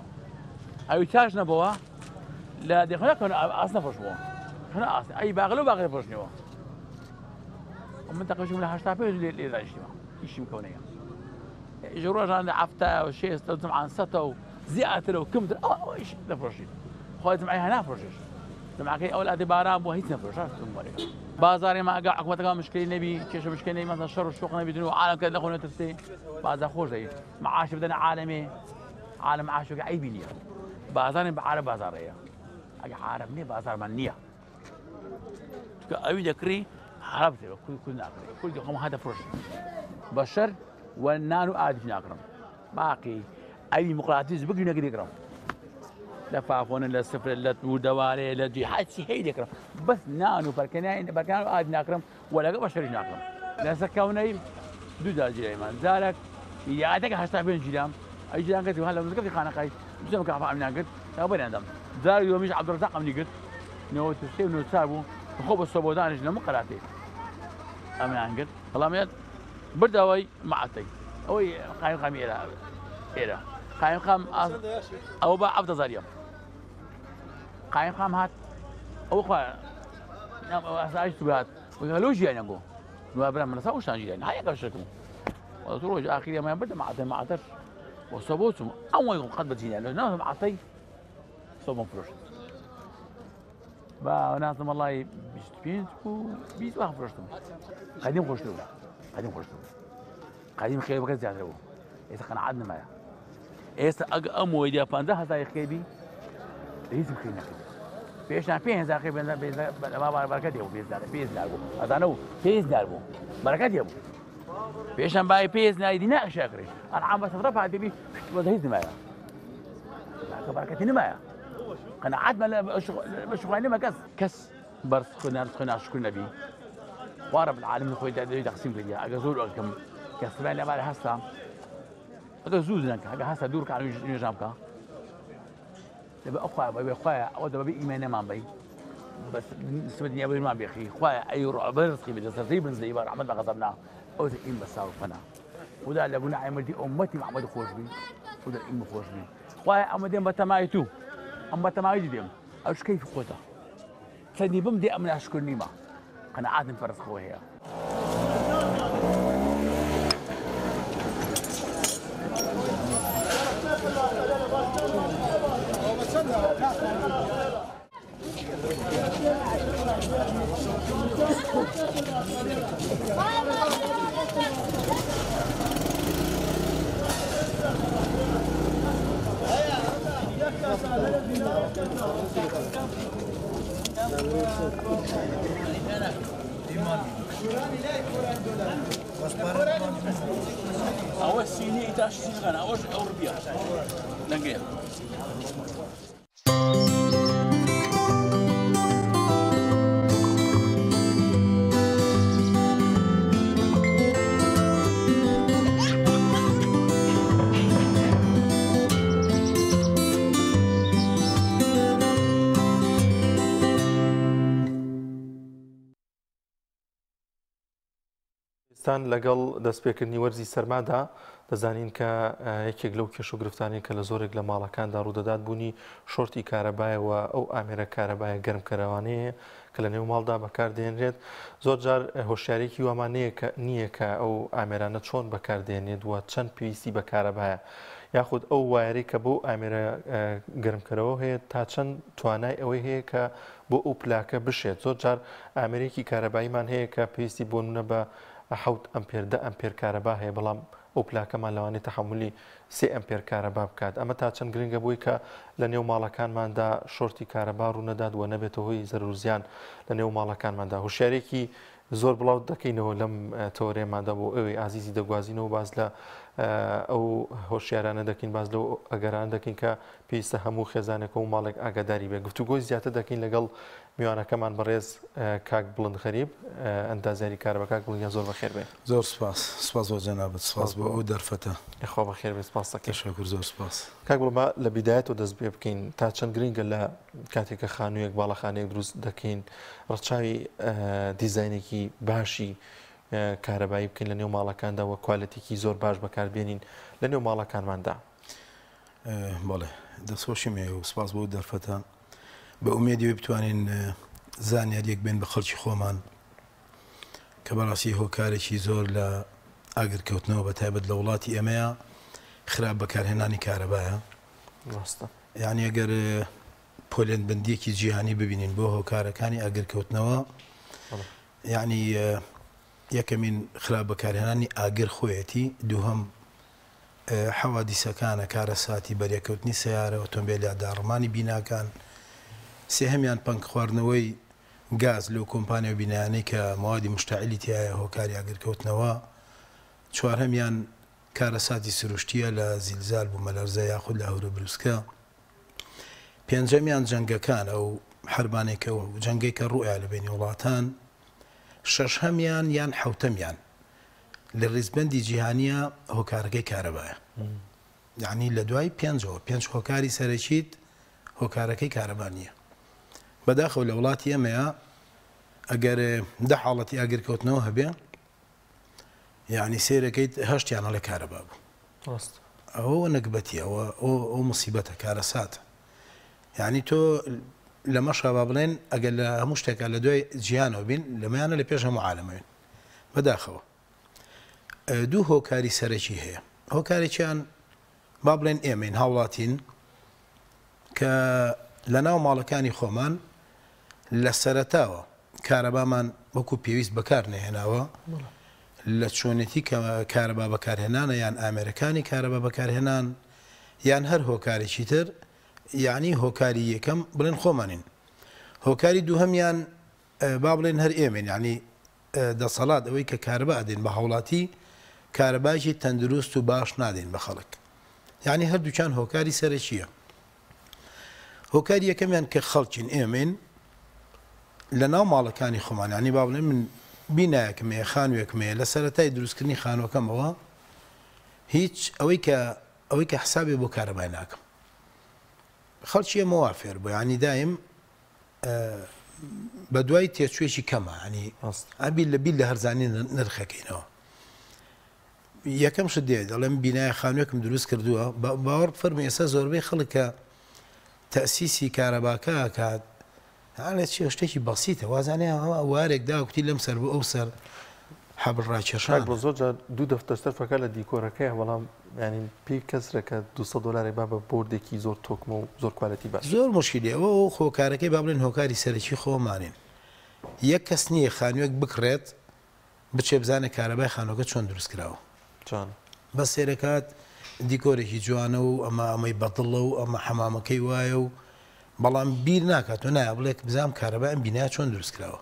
أي تاج نبوا لا دخلنا كنا أصلا فرشوا هنا أصلا أي باغلو فرشنوا ومن تقشوا من هاشتابي اللي رايشوا إيش مكونية جروج عند عفتا وشيء استلزم عن سطو زيادة لو كم إيش نفرشين خالد معي هنا فرشش معك أول أدبارام وهيت نفرش بازاري ما أقع حكومتك مشكلة نبي كيش مشكلة نبي مثلا شر الشوق نبي دنو عالم كذا لخونا ترسي بازار خوش زي معاش بدنا عالمي عالم معاشه أي بنية بازاري بعرب بازارية أجي عارف ني بازار منية أبي ذكري عرفت كل ناكري كل يوم هذا فرش بشر والنانو آدم ناكرم باقي أي مقراطيس بقي نقدر يكرم لفافون للسفر للدواري للجي حتى هي يكرم بس نانو بركانو آدم ناكرم ولا بشر ناكرم لا سكوني دودا جيمان ذلك يعتك هشتا بين جيران أي جيران قلت هلا مزكف في خانة قايد جزء من كافة عمنا قلت لا بين عندهم ذلك يوم يجي عبد الرزاق عمني قلت نو تسيب نو تسابو خب الصبودان جنا مقراتي أمنا قلت والله ميت بدأوي معتي أوي قايم قامي إلى قايم قام أو بقى عبد الزاريم قايم قام هات أو خا أساعد تبعت وقالوا جي أنا جو نوابرا من سووا شان جي أنا هاي قشرتهم وتروج آخر يوم بدأ معتر وصبوتهم أول يوم قد بتجينا لأنه معطي صوب مفروش وناس والله بيستبين بيس واحد فرشتهم قديم خوشتهم قديم خير بقى زيادة إذا كان عدنا معه إذا أمو إذا فانده هذا يخيبي لازم خير نخيب بيش نعرفين هذا خير ما بركات يبو بيز نعرفه هذا نو بيز نعرفه بركات يبو بيش نباي بيز نايدي ناقش أكري أنا عم بستطرف هذا بي وزهيز معه بركاتي معه أنا عاد ما شغلاني ما كس برس خنا شكر النبي وارب العالم الخوي ده تقسيم لي أجازول كم كسبان لما هسا أجازول لك هسا دورك على نجامك تبقى أخويا أو تبقى إيمان ما بي بس سمعتني أبي ما بيخي أخويا أي رعب رزقي بدي ترتيب زي بار عمل غضبنا أو تقيم بس فنا وده اللي قلنا عملتي أمتي مع عمل خوش بي وده إيم خوش بي أخويا أمتي بتمايتو أما تمايز ديم أوش كيف قوته سني بمدي أمن أشكر نيمة أنا عادم فرس خويا ئەوە سینی تاش سینغان ئەوەش ئەو ڕبیە لەنگەیە. لەگەڵ دەستپێکردنی وەرزی سەرمادا دەزانین کە یەکێک لەو کێش و گرفتانەی کە لە زۆرێک لە ماڵەکاندا ڕوودەدات بوونی شۆرتی کارەبایەوە ئەو ئامێرە کارەبایە گەرمکەرەوانەیە کە لە نێو ماڵدا بەکاردێنرێت. زۆر جار هۆشیارێکی وامان نییە کە ئەو ئامێرانە چۆن بەکاردێنێت وە چەند پێویستی بە کارەبایە یاخود ئەو وایەرەی کە بۆ ئامێرە گەرمکەرەوە هەیە تا چەند توانای ئەوەی هەیە کە بۆ ئەو پلاکە بشێت. زۆر جار ئامێرێکی کارەباییمان هەیە کە پێویستی بۆ نونە بە 7 ئەمپێر 10 ئەمپێر کارەبا هەیە بەڵام ئەو پلاکەمان لەوانێت تەحملی 3 ئەمپێر کارەبا بکات. ئەمە تا چەند گرنگە بووی کە لە نێو ماڵەکانماندا شۆرتی کارەبا ڕوونەدات و نەبێتە هۆی زەرورزیان لە نێو ماڵەکانماندا. هوشیارێکی زۆر بڵاو دەکەینەوە لەم تەورێماندا بۆ ئەوەی ئازیزی دەگوازینەوە باز لە ئەو هۆشیارانە دەکەین باز لەو ئەگەران دەکەین کە پێویستە هەموو خێزانێکە و ماڵێک ئاگاداری بێ. گفتوگۆی زیاتر دەکەین لەگەڵ میوانەکەمان بەڕێز کاک بڵند غەریب ئەندازیاری کارەبا. کاک بڵند زۆر بەخێر بێ. زۆر سپاس. سپاس بۆ جەنابەت. سپاس بۆ ئەو دەرفەتە. خوا بەخێر بێ. سپاس دەکەم. تەشەکر. زۆر سپاس. کاک بڵند لە بیدایەتەوە دەست پێ بکەین تا چەند گرنگە لە کاتێکە خانوویەک باڵەخانەیەک دروست دەکەین ڕەچاوی دیزاینێکی باشی کارەبایی بکەین لە نێو ماڵەکاندا و کوالەتێکی زۆر باش بەکاربێنین لە نێو ماڵەکانماندا. بەڵێ دەستخۆشی مێ و سپاس بۆ دەرفەتە. بە ئومێدیەوەی بتوانین زانیاریەک بێن بە خەڵکی خۆمان کە بەڕاستی هۆکارێکی زۆر لە ئاگرکەوتنەوە بە تایبەت لە وڵاتی ئێمەیە خراپ بەکارهێنانی کارەبایە. یعنی ئەگەر پۆلێنبندیەکی جیهانی ببینین بۆ هۆکارەکانی ئاگرکەوتنەوە یعنی یەکەمین خراپ بەکارهێنانی ئاگر خۆیەتی، دووهەم حەوادیسەکانە کارە ساتی بەریەکەوتنی سیارە ئۆتۆمبیل داڕمانی بیناکان، سێهەمیان پەنگ خواردنەوەی گاز لەو کۆمپانیا و بینایانەی کە موادی مشتعلی تایە هۆکاری ئاگرکەوتنەوە، چوارهەمیان کارە ساتی سروشتیە لە زیلزال بوو مەلەرزە یاخود لە هەورە بروسکە، پێنجەمیان جەنگەکان ئەو حربانێکەوە و جەنگەی کە ڕوویە لە بینی وڵاتان، شەشهەمیان یان حەوتەمیان لە ڕیزبەندی جیهانیە هۆکارەکەی کارەبایە. یعنی لە دوای پێنج هۆکاری سەرەکیت هۆکارەکەی کارەبا نییە. بەداخەوە لە وڵاتی ئەمەیە ئەگەر 10 حاڵەتی ئاگرکەوتنەوە هەبێ یعنی سێرەکەیت 8یان لە کارەبا بوو. ئەوە نەکبەتیە، ئەو مصیبەتە کارە ساتە. یعنی تۆ لە مەشابا بڵێن ئەگەر لە هەموو شتێکە لە دوای جیهانەوە بین لەمایانە لە پێش هەموو عالەمەوێن. بەداخەوە دوو هۆکاری سەرەکی هەیە. هۆکارێکیان با بڵێن ئێمەین هاوڵاتین کە لە ناو ماڵەکانی خۆمان لە سەرەتاوە کارەبامان وەکو پێویست بەکار نەهێناوە، لە چۆنێتی کارەبا بەکارهێنانە یان ئامێرەکانی کارەبا بەکارهێنان یان هەر هۆکارێکی تر، یعنی هۆکاری یەکەم بڵێن خۆمانین. هۆکاری دووهەمیان با بڵێن هەر ئێمەین، یعنی دەسەڵات ئەوەی کە کارەبا ئەدەین بە هەوڵاتی کارەباکی تەندروست و باش نادەین بە خەڵک. یعنی هەردووچان هۆکاری سەرەکیە. هۆکاری یەکەمیان کە خەڵکین ئێمەین لە ناو ماڵەکانی خۆمان، یعنی با بڵێن من بینایەکم هەیە خانوویەکم هەیە لە سەرەتای دروستکردنی خانووەکەمەوە هیچ ئەوەی کە حسابێ بۆ کارەبای ناکەم. خەڵکی ئێمە وا فێر بووە، یعنی دایم بە دوای تێچوێکی کەمە، ینی ئەبی لە بیل لە هەرزانی نرخەکەینەوە. یەکەم شت دێ دەڵێم بینایە خانوویەکم دروست کردووە، باوەڕ فەرمی ئێستا زۆربەی خەڵک کە تەسیسی کارەباکە کات هەڵێت چی شتێکی بەسیتە، وازانێ وارێک داکوتی لەم سەر بۆ ئەو سەر حەبر ڕاکێشان. بۆ زۆر دوو دەفتەرفەکە لە دیکۆرەکەی بەڵام ینی پێی کەسرەکە 200 دلار با بە بۆردێکی زۆر تۆکمە و زۆر کوالەتی باش. زۆر مشکلی ئەوە خۆکارەکەی با بڵێن هۆکاری سەرەکی خۆمانین. یەک کەس نییە خانوویەک بکڕێت بچێ بزانێ کارەبای خانووەکە چۆن دروست کراوە. بە سێرەکات دیکۆرێکی جوانە و ئەمەی بەدڵە و ئەمە حەمامەکەی وایە و بەڵام بیر ناکات و نایە بڵێک بزانام کارەبای ئەم بینایە چۆن دروست کراوە.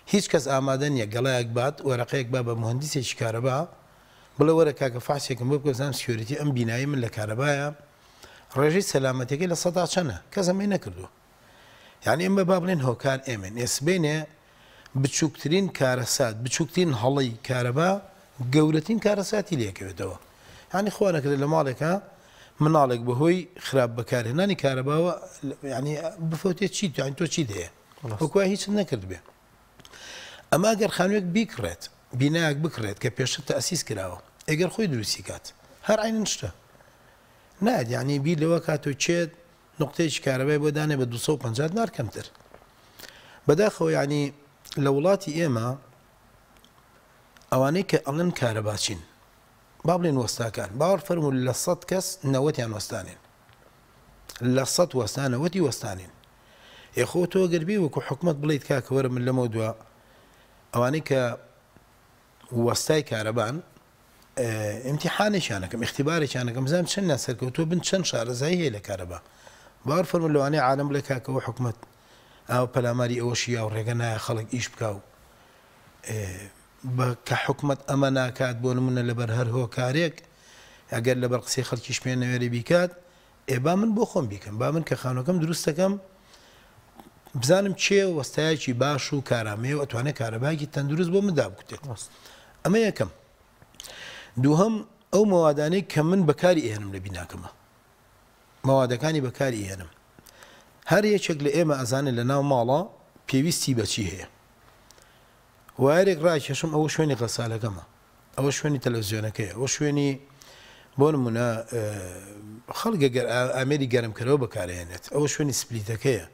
هیچ کەس ئامادە نییە گەڵایەک بات وەرەقەیەک با بە مهندسێکی کارەبا بڵێ وەرە کاکە فاسێکم بۆ بکەم سکیۆریتی ئەم بینایی من لە کارەبایە ڕێژەی سەلامەتەکەی لە 100 چەنە کەس ئەمەی نەکردووە. یعنی ئێمە با بڵێن هۆکار ئێمن ئێسبێنێ بچووکترین کارەسات بچووکترین هەڵی کارەبا گەورەترین کارەساتی لێکەوێتەوە. ینی خوا نەکرێت لە ماڵێکە مناڵێک بەهۆی خراپ بەکارهێنانی کارەباوە ینی بفوتێت چیت یانی تۆ چی دەیە وەکوای هیچ نەکرد بێ. ئەمە ئەگەر خانوێک بیکڕێت بینایەک بکڕێت کە پێشتر تەئسیس کراوە ئەگەر خۆی دروستی کات هەر عینن شتە ناد یعنی بیر لەوە کاتۆ چێت نقطەیەکی کارەبای بۆ دانێ بە 250 دینار کەمتر. بەداخەوە ینی لە وڵاتی ئێمە ئەوانەی کە ئەڵێن کارەباچین با بڵێن وەستاکان باوەڕ فەرموو لە 100 کەس 90یان وەستانین لە 100 وەستانە وەتی وەستانین. یخۆ تۆ گەربی وەکو حکومت بڵیت کاکە وەرە من لەمە دووە ئەوانەی کە وەستای کارەبان ئیمتیحانێکیانەکەم اختیبارێکیانەکەم بزانم چەندیان سەرکەوتووە بن چەند شارەزایی هەیە لە کارەبا. باوەڕ فەرموو لەوانەیە عالەم بڵێ کاکەوە حکومت ئاو پەلاماری ئەوەشی یا و ڕێگە نایە خەڵک ئیش بکاو کە حکومت ئەمە ناکات بۆ نمونە لەبەر هەر هۆکارێک ئەگەر لەبەر قسەی خەڵکیش پێ نەوێری بیکات با من بۆ خۆم بیکەم با من کە خانوەکەم دروست دەکەم بزانم چێ وەستایەکی باش و کارامەیە و ئەتوانێت کارەبایەکی تەندروست بۆ من دابکوتێت. ئەمە یەکەم. دووهەم ئەو مەوادانەی کە من بەکاری ئێنم لە بیناکەمە مەوادەکانی بەکاری ئێنم هەر یەکێک لە ئێمە ئەزانێت لە ناو ماڵە پێویستی بەچی هەیە. وایرێک ڕاکێشم ئەوە شوێنی غەسالەکەمە ئەوە شوێنی تەلەڤیزیۆنەکەیە ئەوە شوێنی بۆ نمونە خەڵک گەر ئامێری گەرمکەرەوە بەکارهێنێت ئەوە شوێنی سپلیتەکەیە.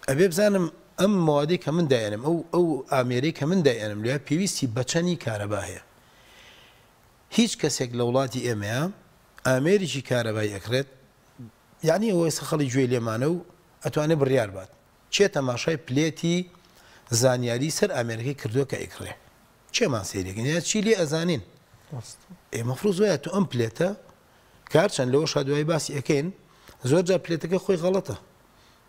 ئەبێ بزانم ئەم مەوادەی کە من دایێنم ئەو ئامێرەی کە من دایێنم لێ پێویستی بەچەنی کارەبا هەیە. هیچ کەسێک لە وڵاتی ئێمەیە ئامێریی کارەبای ئەکرێت یعنی ئەوە خەڵی گوێ لێمانە و ئەتوانێت بڕیار بات چێ تەماشای پلێتی زانیاری سەر ئامێرەکەی کردووە کە ئیکڕێ چێمان سێریەکەن یا چی لێ ئەزانین ئێمە فڕوز وایە تو ئەم پلێتە کارچەند لەوە شادوایی باسی ئەەکەین زۆر جار پلێتەکە خۆی غەڵەتە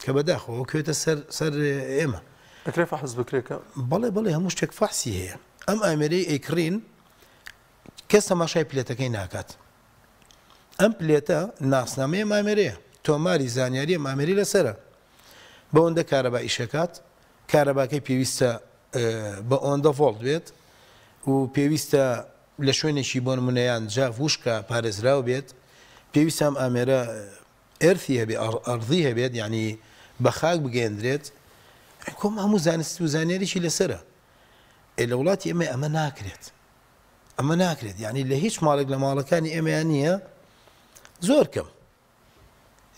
کە بەداخەوە کوێتە سەر ئێمە ئەکرێ فەحس بکرێکە بەڵێ هەموو شتێک فەحسی هەیە. ئەم ئامێرەی ئەیکڕین کەس تەماشای پلێتەکەی ناکات. ئەم پلێتە ناسنامەیە مامێرەیە تۆماری زانیاری مامێری لەسرە بەوەندە کارەبا ئیشەکات کارەباکەی پێویستە بە ئۆندە ڤۆڵت بێت و پێویستە لە شوێنێکی بۆ نمونەیان جاف وشکە پارێزراو بێت پێویستە ئەم ئامێرە ئێرثی هەبێت ئەرضی هەبێت یعنی بە خاک بگەێندرێت کۆم هەموو زانست و زانیاریشی لەسرە. لە وڵاتی ئێمە ئەمە ناکرێت یعنی لە هیچ ماڵێک لە ماڵەکانی ئێمەیان نییە زۆر کەم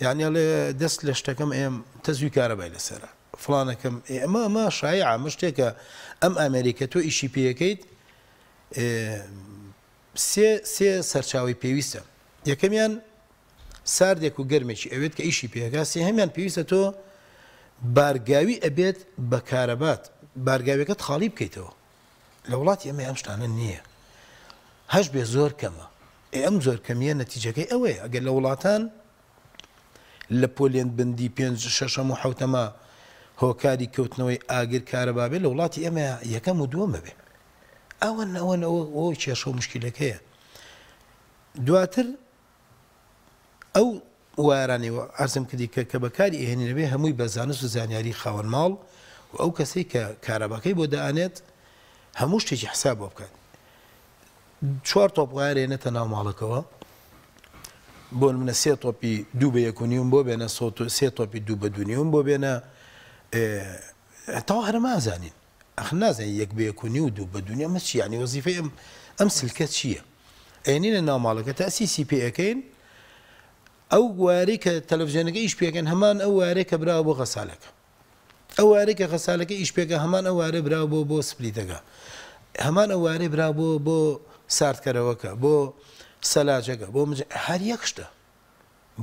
یعنی لێ دەست لە شتەکەم ئێم تەزوی کارەبای لەسرە فڵانەکەم ئەمە شایع شتێکە ئەم ئەمریکا تۆ ئیشی پێەکەیت سێ سەرچاوی پێویستە. یەکەمیان ساردێک و گەرمێکی ئەوێت کە ئیشی پێەکە هەمیان پێویستە تۆ بارگاوی ئەبێت بە کارەبات بارگاویەکەت خاڵی بکەیتەوە. لە وڵاتی ئەمە ئەم شتانە نییە هەش بێ زۆر کەمە ئەم زۆر کەمیە نەتیجەکەی ئەوەیە ئەگەر لە وڵاتان لە پۆلێن بندی 5 و 7 هۆکاری کەوتنەوەی ئاگر کارەبابێت لە وڵاتی ئێمە یەکەم و دووەمە بێ ئەوە کێشە و مشکلەکەیە. دواتر ئەو وارانەوە ئارزم کردی کە بەکاری ئێهێنێنەبێ هەمووی بە زانست و زانیاری خاوەن ماڵ و ئەو کەسەی کە کارەباکەی بۆ دەئانێت هەموو شتێکی حساب بۆ بکات. 4 تۆپ وایرێنێتە ناو ماڵەکەەوە بۆ منە 3 تۆپی 2 بە 1.5 بۆ بێنە 3 تۆپی 2 بە 2.5 بۆ بێنە تاوا هەرمازانین ئەخ نازانین 1 بە 1.5 و 2 بە 2 ئەمە چی یعنی وەزیفەی ئەم سلکە چییە؟ ئەێنینە ناو ماڵەکە تەئسیسی پێەکەین ئەو وارەی کە تەلەڤیزیۆنەکە ئیش پێکەن هەمان ئەو وارەی کە براوە بۆ غەسالەکە ئەو وارەی کە غەسالەکە ئیش پێکە هەمان ئەو وارە براوە بۆ سپلیتەکە هەمان ئەو وارەی براوە بۆ ساردکەرەوەکە بۆ سەلاجەکە بۆ هەر یەک شتە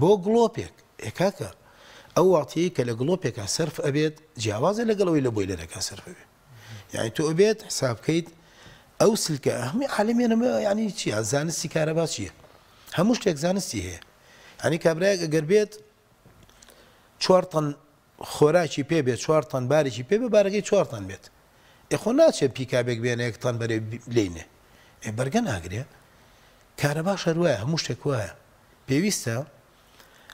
بۆ گڵۆپێک ئێکاکە ئەو واتەیە کە لە گڵۆپێکە سەرف ئەبێت جیاوازە لەگەڵەوەی لە بۆیلەرەکە سەرف ئەبێت یعنی تۆ ئەبێت حساب بکەیت ئەو سلکە هەمووی عالەمێنەمە یعنی چیە زانستی کارەبا چییە هەموو شتێک زانستی هەیە. هەنی کابراایك ئەگەر بێت 4 تەن خۆراکی پێ بێت 4 تان بارێکی پێ بە بارەکەی 4 تان بێت ئێخۆ ناچێت پیکابێک بێنە 1 تان بەرێ لینێ بەرگە ناگرێ کارەباش هەروایە هەموو شتێک وایە پێویستە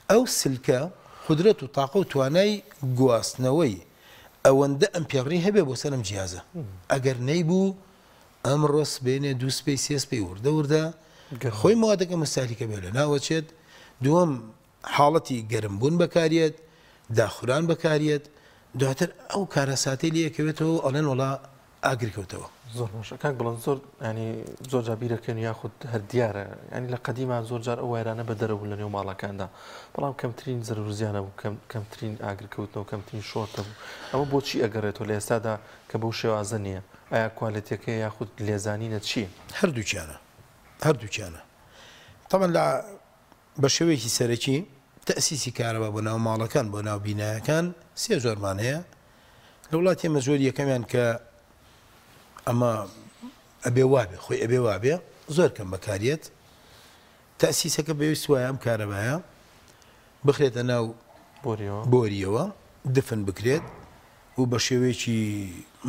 ئەو سلکە قدرەت و تاقە و توانای گواستنەوەی ئەوەندە ئەمپێڕی هەبێ بۆ سەرم جیازە ئەگەر نەیبوو ئەم ڕۆس بێنێ 2 سپەی 3 سپەی وردە خۆی موادەکە مستالیکە بێ لە ناوەچێت دووەم حاڵەتی گەرمبوون بەکارێت داخوران بەکارێت دواتر ئەو کارەساتی لەکەوێتەوە ئەڵێن وڵا ئاگرکەوتەوە زۆر باشە کاک بڵند زۆر ینی زۆر جابیرەکەن یاخود هەر دیارە ینی لە قەدیمان زۆر جار ئەو وایرانە بە دەرەبوو لە نێو ماڵەکاندا بەڵام کەمترین زەرورزیانە بوو کەمترین ئاگرکەوتنەوە کەمترین شۆرتە بوو ئەمە بۆچی ئەگەڕێتەوە لە ئێستادا کە بەو شێوازە نییە ئایا کوالەتەکە یاخود لێزانینە چییە هەردووچیانە تەمەن لە بە شێوەیەکی سەرەکی تەسیسی کارەبا بۆ ناو ماڵەکان بۆ ناو بینایەکان 3 زۆرمان هەیە لە وڵاتی ئێمە زۆر یەکەمیان کە ئەمە ئەبێ وابێ خۆی ئەبێ وابێ زۆر کەم بەکارێت تەسیسەکە بەویست وایە ئەم کارەبایە بخرێتە ناو بۆریەوە دفن بکرێت و بە شێوەیەکی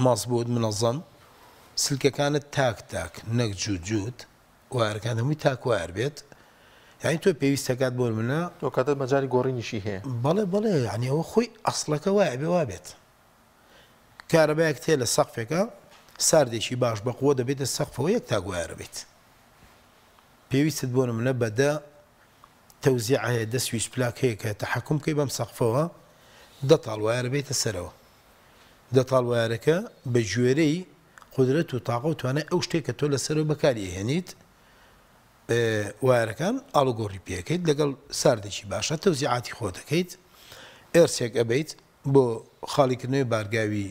ماسبوت منەظەم سلکەکانت تاک نەک جووت وایرەکان هەمووی تاک وایر بێت یعنی تۆ پێویستەکات بۆ منە تۆ کاتت مەجای گۆڕینیشی هەیە بەڵێ یعنی ئەوە خۆی ئەسڵەکە وایە بێ وابێت کارەبایەک تێ لە سەقفێکە ساردێکی باش بە قووە دەبێتە سەقفەوە یەک تاک وایرە بێت پێویستت بۆ منە بەدە تەوزیع هەیە دە سویچ پلاک هەیە کە تەحەکوم بکەی بەم سەقفەوە 10 تاڵ وایرە بێتە سەرەوە 10 تاڵ وایرەکە بە ژێرەی قدرەت و تاقە و توانای ئەو شتێک کە تۆ لەسەرەوە بەکاری هێنیت وایرەکان ئاڵوگۆڕی پێەکەیت لەگەڵ ساردێکی باشە تەوزیعاتی خۆ دەکەیت ئێرسێک ئەبیت بۆ خاڵیکردنەوەی بارگاوی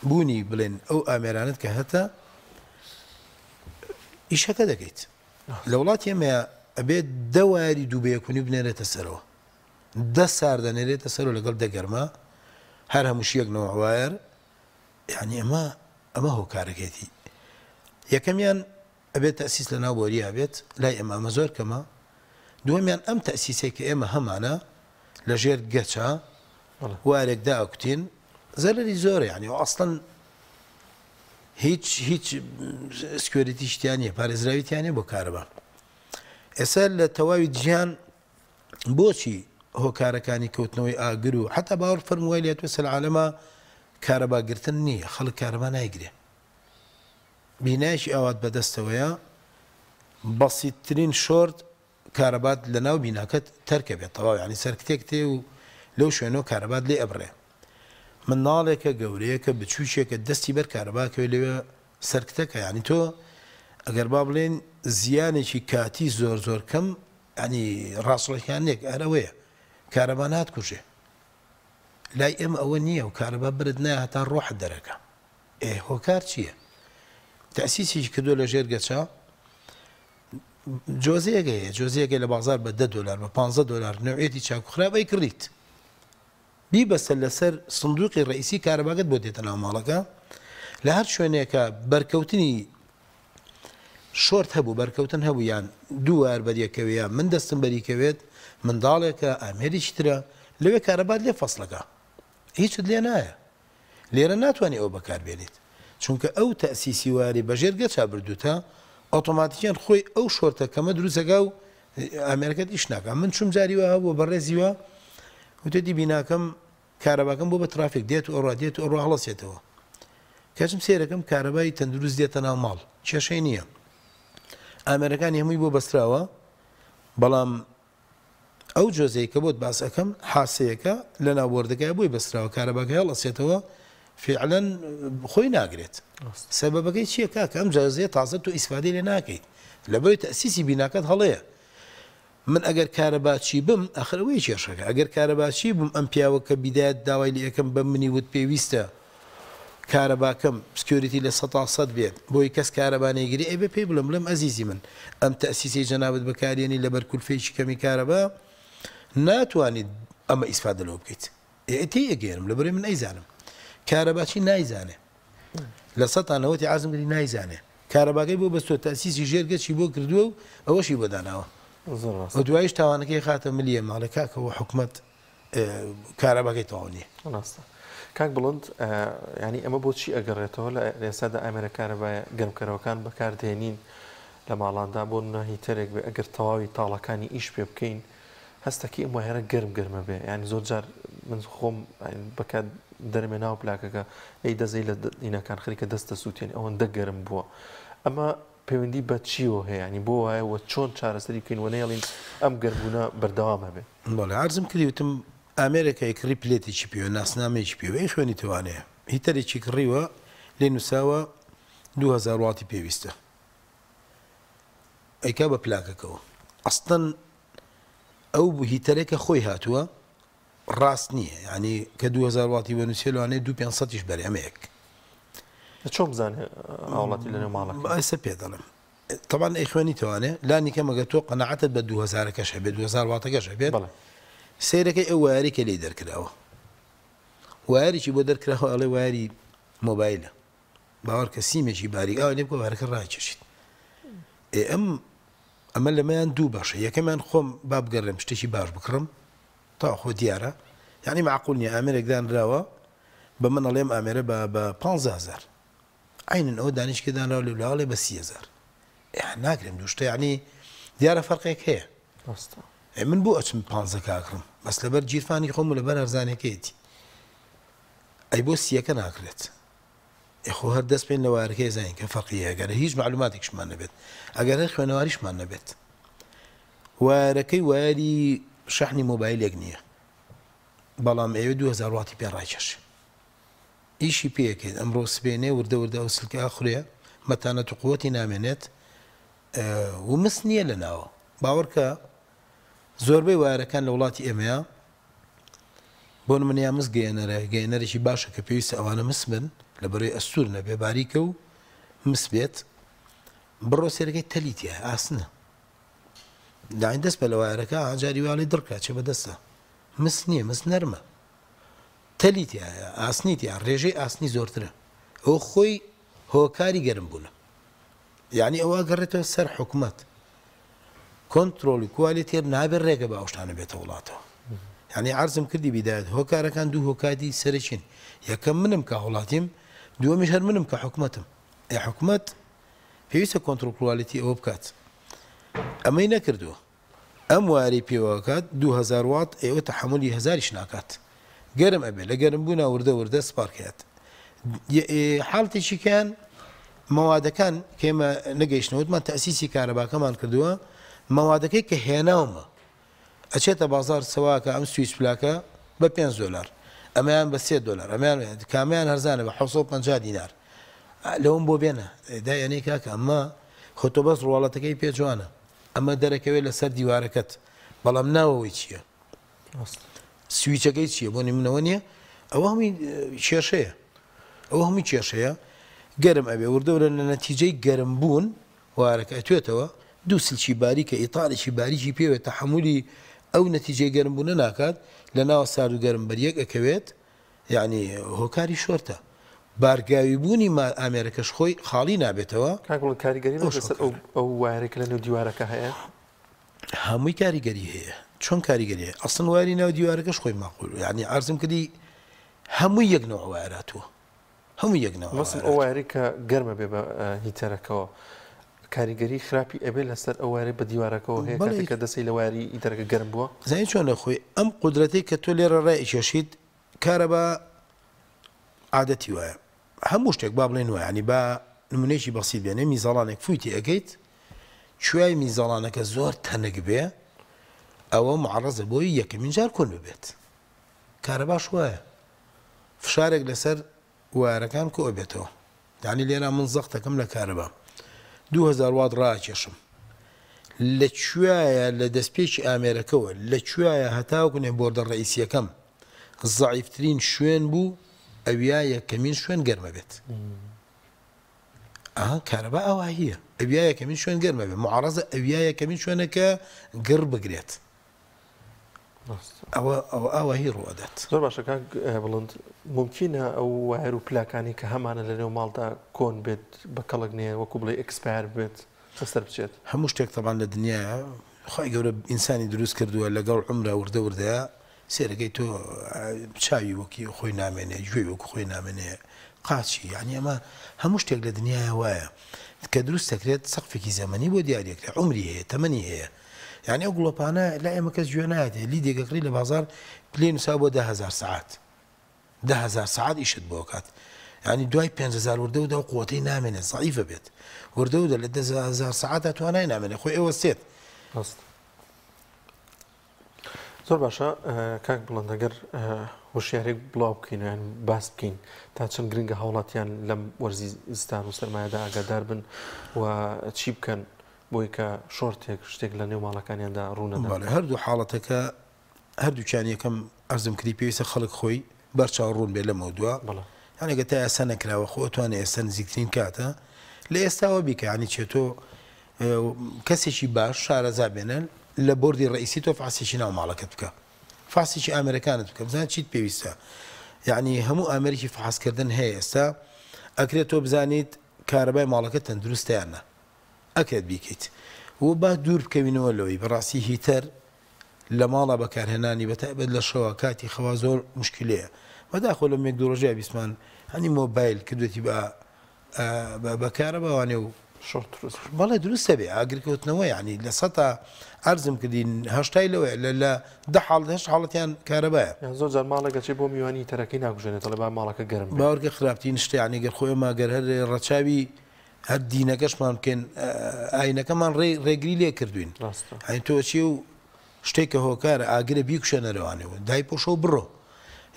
بوونی بڵێن ئەو ئامێرانت کە هەتا ئیشەکە دەکەیت لە وڵاتی ئێمە ئەبێت دەواری دووبەیەکونی بنێرێتە سەرەوە 10 ساردەنێرێتە سەرەوە لەگەڵ دەگەرمە هەر هەمووش یەک نەوە وایر یعنی ئەمە هۆکارەکەیەتی یەکەمیان ئەبێت تەسیس لە ناو بۆریە بێت لای ئەمە زۆر کەمە دووەمیان ئەم تەسیسێک کە ئێمە هەمانە لە ژێر گەچە وارێکدا ئەکوتین زەرری زۆرە یعنی ئەسڵەن هیچ سکوێریتی شتیانە پارێزراویتیانێ بۆ کارەبا ئێستا لە تەواوی جیهان بۆچی هۆکارەکانی کەوتنەوەی ئاگر و حتا باوەڕ فەرمووای لێت وەسە لە عالەما کارەباگرتن نییە خەڵک کارەبا نایگرێ بینایشی ئاوات بەدەستەوەیە بەسیتترین شۆرت کارەبات لە ناو بیناکەت تەرکە بێت تەواو ینی سەرکتێک تێ و لەو شوێنەوە کارەبات لێ ئەبڕێ مناڵێکە گەورەیەکە بچووشێکە دەستی بەر کارەباکەوێ لەوێ سەرکتەکە ینی تۆ ئەگەر با بڵێن زیانێکی کاتی زۆر کەم ینی ڕاستڵەکانێک ئەرەوەیە کارەبا ناتکوژێ لای ئێمە ئەوە نییە و کارەبا برد نایە هەتا ڕۆحت دەرەکە هۆکار چییە؟ تەسیسیش کردووە لە ژێر گەچە جۆزەیەکە لە بازار بە $10 بە $15 نوعێتی چاکوخراپی کڕیت بیبەستە لەسەر سندوقی ڕئیسی کارەباگەت بۆ دێتە ناو ماڵەکە لە هەر شوێنێکە بەرکەوتنی شۆرت هەبوو بەرکەوتن هەبوو یان دوو وار بەریەکەوەیە من دەستم بەریکەوێت منداڵێکە ئامێریش ترە لەوێ کارەبات لێ فەسڵەکە هیچت لێ نایە لێرە ناتوانێت ئەو بەکاربێنیت چونکە ئەو تەسیسی واری بەژێر گەچا بردووتە ئۆتۆماتیکیان خۆی ئەو شۆرتە کەمە دروستەکە و ئامێرەکەت ئیش ناکە من چوم جاریوە هەبوو بەڕێزیوە وتێتی بیناکەم کارەباکەم بۆ بە ترافێک دێت و ئەوڕا دێت و ئەوڕۆ هەڵەسێتەوە کەچم سێرەکەم کارەبای تەندروست دێتە ناو ماڵ کێشەی نییە ئامێرەکانی هەمووی بۆ بەستراوە بەڵام ئەو جۆزەی کە بۆت باسەکەم حاسەیەەکە لە ناوبردەکەی بۆی بەستراوە کارەباکە هەڵەسێتەوە فعلا خۆی ناگرێت سەبەبەکەی چییە کاکە ئەم جازەیە تازە تۆ ئیسفادەی لێ ناکەیت لەبەرەوەی تەسیسی بیناکەت هەڵەیە من ئەگەر کارەباچی بم ئەخرەوەی کێشەکە ئەگەر کارەباچی بم ئەم پیاوە کە بیدایەت داوای لە یەکەم بە منی وت پێویستە کارەباکەم سکیۆریتی لە 100% بێت بۆی کەس کارەبانەیگیری ئەبێ پێی بڵم ئەزیزی من ئەم تەسیسی جەنابەت بەکارێنی لەبەر کولفەیەکی کەمی کارەبا ناتوانیت ئەمە ئیسفادە لەوە بکەیت ئێتی ئەگەێنم لەبەرەوەی من ئەیزانم کارەباچی نایزانێ لە 100 عازم کردی نایزانێ کارەباکەی بۆ بەستۆ تەسیسی ژێرگەچی بۆ کردووە و ئەوەشی بۆ داناوە دوایش تاوانەکەی خاتە ملیە ماڵە کاکەەوە حکومەت کارەباکەی تەواو نییە. ڕاستە کاک بڵند ینی ئەمە بۆچی ئەگەڕێتەوە لە ئێستادا ئامێرەکانە گەرمکەرەوەکان بەکاردێنین لە ماڵاندا بۆ ناهیتەرێک بێ ئەگەر تەواوی تاڵەکانی ئیش پێ بکەین هەستەکی ئەم وایەرە گەرمە بێ ینی زۆر جار من خۆم بەکات دەرمێ ناو پلاکەکە ئەی دەزەی لە دینەکان خەریکە دەستە سووتێن ئەوەندە گەرم بووە ئەمە پەیوەندی بە چیوە هەیە ینی بۆ وایەوە چۆن چارەسەری بکەین وەنێڵین ئەم گەرمبوونە بەردەوامە بێ. بەڵێ عرضم کردیوتم ئامێرەکای کڕی پلێتێکی پێوە ناسنامەیەکی پێوەی خوێنی توانەیە هیتەرێکی کڕیوە لێ نووساوە 2000 واتی پێویستە ئەیکا بە پلاکەکەەوە ئەستەن ئەو هیتەرێکە خۆی هاتووە ڕاست نییە ینی کە 2000 واتی وەنووسێ لەوانەیە 2500 بەرێمەیەک چۆن بزانێ ئاوڵاتی لەنێو ماڵەکە ئەسە پێ دەڵم طبعا ئەی خوێنی توانێ لانی کەمەگە تۆ قەنەعەتت بە 2000کەش هەبێت 2000 واتەکەش هەبێت سیرەکەی ئەو وایەرێکە لێ دەرکراوە وایەرێکی بۆ دەرکراوە ئەڵێ وایەری مۆبایلە باوەڕ کە سیمێکی باریک ئەوە لێ بکە وایەرەکە ڕاکێشیت ئەمە لەمەیان دوو باشە یەکەمیان خۆم با بگەڕێم شتێکی باش بکڕم تا خۆ دیارە یعنی معقول نییە ئامێرێک دانراوە بە من ئەڵێم ئامێرە بە 15000 عینن ئەوە دانیشکە دانراوە لە ولاڵێ بە 30000 ناکرێم دوشتە یعنی دیارە فەرقێک هەیە من بۆ ئەچم 15 کاکڕم بەس لەبەر جیرفانی خۆم و لەبەر ئەرزانەکەیەتی ئەی بۆ سیەکە ناکرێت خۆ هەر دەست پێین لە وایەرەکەی زانین کە فەرقی هەگەرە هیچ معلوماتێکشمان نەبێت ئەگەر هەر خوێنەواریشمان نەبێت وایەرەکەی وایەری شەحنی مۆبایلێک نییە بەڵام ئێوە 2000 واتی پێ ڕاکێش ئیشی پێەکەیت ئەمڕۆ سبێنێ وردە ئەو سلکە خوێ مەتانەت و قووەتی نامێنێت و مس نییە لە ناوە باوەڕکە زۆربەی وایەرەکان لە وڵاتی ئێمەیە بۆ نمونەیە مس گەێنەرێکی باشە کە پێویستە ئەوانە مس بن لە بەرەوەی ئەستور نەبێ باریکە و مس بێت بڕۆ سێرەکەی تەلیتە ئاسنە داین دەست بە لە وایەرەکە ئاجاری واڵی دڕکە چێ بەدەستە مس نییە مس نەرمە تەلیتە ئاسنیتە ڕێژەی ئاسنی زۆرترە ئەو خۆی هۆکاری گەرم بوونە یعنی ئەوە گەڕێتەوە سەر حکوومەت کۆنتترۆلی کوالیتێر نابێت ڕێگە بە ئەوشتانە بێتە وڵاتەوە یعنی عرضم کردی بیدایەت هۆکارەکان دوو هۆکاتی سەرچین یەکەم منم کە وڵاتیم دووەمیش هەر منم کە حکوومەتم حکوومەت پێویستە کۆنتترۆل کوالیتی ئەوە بکات ئەمەی نەکردووە ئەم واری پێوەکات 2000 وات ئێوە تەحملی هزاریش ناکات گەرم ئەبێ لە گەرم بوونا وردە سپارکات حاڵتێکیکان مەوادەکان کێمە نەگەیشتنەوەمان تەسیسی کارەباکەمان کردووە مەوادەکەی کە هێناومە ئەچێتە بازار سەواکە ئەم سویس پلاکە بە $5 ئەمەیان بە $3 ئەمیان کامیان هەرزانە بە 750 دینار لەوم بۆ بێنە دایانەی کاکە ئەمە خۆتۆ بەس ڕواڵەتەکەی پێ جوانە ئەمە دەرەکەوێت لەسەر دیوارەکەت بەڵام ناوەوەی چییە سویچەکەی چییە بۆ نمونەوە نییە ئەوە هەمی کێشەیە ئەوە هەمی کێشەیە گەرم ئەبێ وردەورە لە نەتیجەی گەرم بوون وارەکە ئەتوێتەوە دوو سلکی باریکە ئیتالێکی باریکی پێوێت تەحملی ئەو نەتیجەی گەرم بوونە ناکات لە ناوە سارد و گەرم بەریەک ئەکەوێت یعنی هۆکاری شۆرتە بارگاوی بوونی ئامێرەکەش خۆی خاڵی نابێتەوە کاریگەری ئەو وایەرێک لە نێو دیوارەکە هەیە هەمووی کاریگەری هەیە چۆن کاریگەریە ئەسڵ واری ناو دیوارەکەش خۆی ماقول یعنی عرضم کردی هەمووی یەکنەوە وایراتوە هەموو یەکنەوە ئەو وایری کە گەرمە بێ بە هیتەرەکەەوە کاریگەری خراپی ئەبێ لەسەر ئەو وارێ بە دیوارەکەەوە هەیە کە دەسەی لە واری ئیتەرەکە گەرم بووە زای چۆنە خۆی ئەم قودرەتی کە تۆ لێرە ڕای کێشیت کارە بە عادەتی وایە هەموو شتێک با بڵێن وایە ینی با نمونەیەکی بەسیط بێنێ میزەڵانێک فوتی ئەەکەیت کوێی میزەڵانەکە زۆر تەنک بێ ئەوە معڕەزە بۆی یەکەمین جار کۆن ببێت کارە باش وایە فشارێک لەسەر وایەرەکان کۆ بێتەوە یعنی لێرە من زەختەکەم لە کارەبا 2000 وات ڕاکێشم لەکوێیە لە دەستپێکی ئامێرەکەەوە لەکوێیە هەتاوکوێ بۆردە ڕئیسیەکەم زەعیفترین شوێن بوو ئەویا یەکەمین شوێن گەرمە بێت کارەبا ئەوە هیە ئەویا یەکەمین شوێن گەرمە بێت معڕەزە ئەویا یەکەمین شوێنەکە گڕ بگرێت ئەوە هی ڕوەدات زۆر باشە کاک بڵند ممکنە ئەو وایر و پلاکانی کە هەمانە لە نێو ماڵدا کۆن بێت بە کەڵک نییە وەکو بڵێ ئەکسپایر بێت بەسەر بچێت هەموو شتێک تەبان لە دنیاە خی گەورە ئینسانی دروست کردووە لەگەڵ عمرە وردەوردەیە سێرەکەی تۆ چاوی وەکی خۆی نامێنێ گوێی وەکو خۆی نامێنێ قاچی یعنی ئەمە هەموو شتێک لە دنیاە وایە کە دروست دەکرێت سەقفێکی زەمەنی بۆ دیارێکرا عمری هەیە تەمەنی هەیە یعنی ئەو گوڵۆپانە لا ئێمە کەس گوێ نایەتێ لی دێگەکڕی لە بازار پلێ نووسا بۆ 10,000 ساعات 10,000 ساعات ئیشت بۆ کات ینی دوای 5,000 وردەودا و قوتەی نامێنێت زعیفە بێت وردەودا لە 10,000 ساعات توانای نامێنێ خۆی ئێوە سێت زۆر باشە کاک بڵندەگەر وشیارێک بڵاو بکەین یان باس بکەین تا چەند گرنگە هاوڵاتیان لەم وەرزی زستان و سەرمایەدا ئاگادار بن و چی بکەن بۆی کە شۆرتێک شتێک لە نێو ماڵەکانیاندا ڕوونەدا هەردوو حاڵەتەکە هەردووچیان یەکەم ئەرزم کردی پێویستە خەڵک خۆی بەرچاو ڕوون بێ لەمەوە دووە هەنێکە تا ئێستا نەکراوە خۆ توانێ ئێستا نزیکترین کاتە لە ئێستاوە بیکە ینی چێتۆ کەسێکی باش شارەزا بێنن لە بردی ڕئیسی تۆ فاسێکی ناو ماڵەکەت بکە فاسێکی ئامریکانت بکە بزان چیت پێویستە یعنی هەموو ئامریکی فحاسکردن هەیە ئێستا ئەکرێت تۆ بزانیت کارەبای ماڵەکە تەندروستیانە ئەکرێت بیکەیت و با دوور بکەوینەوە لەوەی بەڕاستی هیتەر لە ماڵە بەکارهێنانی بەتایبەت لە شەوە کاتی خەوا زۆر مشکلەیە بەداخۆ لە مێک دوڕۆژەیە بیسمان هەنی مۆبایل کردوێتی بەکارە بەوانێ و بەڵێ دروستە بێ ئاگرکەوتنەوە ینی لە سەتا ئەرزم کردین هەشتای لەوەیە لە 10 حاڵەتیان کارەبایە زۆر جار ماڵەکەچی بۆ میوانی تەرەکەی ناگوژێنێتەوە با ماڵەکە گەرم باوەڕکە خراپترین شتیانی گەر خۆی ماگەر هەر ڕەچاوی هەر دینەکەشمان بکەن ئاینەکەمان ڕێگری لێ کردوین هەین تۆچی و شتێککە هۆکارە ئاگرە بیکوشێنەرەوانەوە دای پۆشە و بڕۆ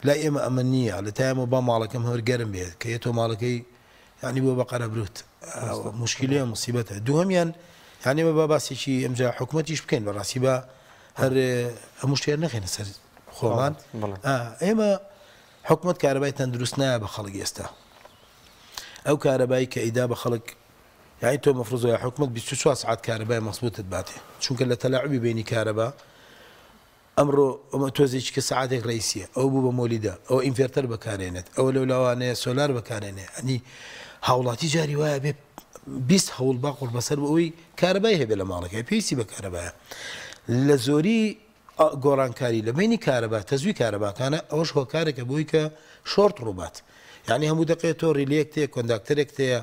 لای ئێمە ئەمە نییە لە تایمە با ماڵەکەم هەر گەرم بێت کە تۆ ماڵەکەی ینی بۆ بەقەرە بروت مشکلەیە مصیبەتە دووهەمیان یانێمە با باسێکی ئەمجا حکوومەتیش بکەین بەڕاستی بە هەر هەموو شتێر نەخێنە سەر خۆمان ئێمە حکوومەت کارەبای تەندروست نایە بە خەڵک ئێستا ئەو کارەبایی کە ئیدا بە خەڵک یعنی تۆ مەفروضە حکوومەت 24 ساعت کارەبای مەسبوتت باتێ چونکە لە تەلاعبی بینی کارەبا ئەمڕۆ ئەمە تۆزێکی کە ساعاتێک ڕیسیە ئەو بوو بە مۆلیدا ئەو ئینڤێرتەر بەکارێنێت ئەو لەو لاوانەیە سۆلار بەکارێنێ ئەنی هاوڵاتی جاری وایە بێ 20 هەوڵ باقڕ بەسەر بەوەی کارەبای هەبێ لە ماڵەکەی پێویستی بە کارەبایە لە زۆری گۆڕانکاری لە بینی کارەبا تەزوی کارەباکانە ئەوش هۆکارێکە بۆی کە شۆرت ڕووبات یعنی هەموو دەقێت تۆ ریلێک تەیە کۆنداکتەرێک تەیە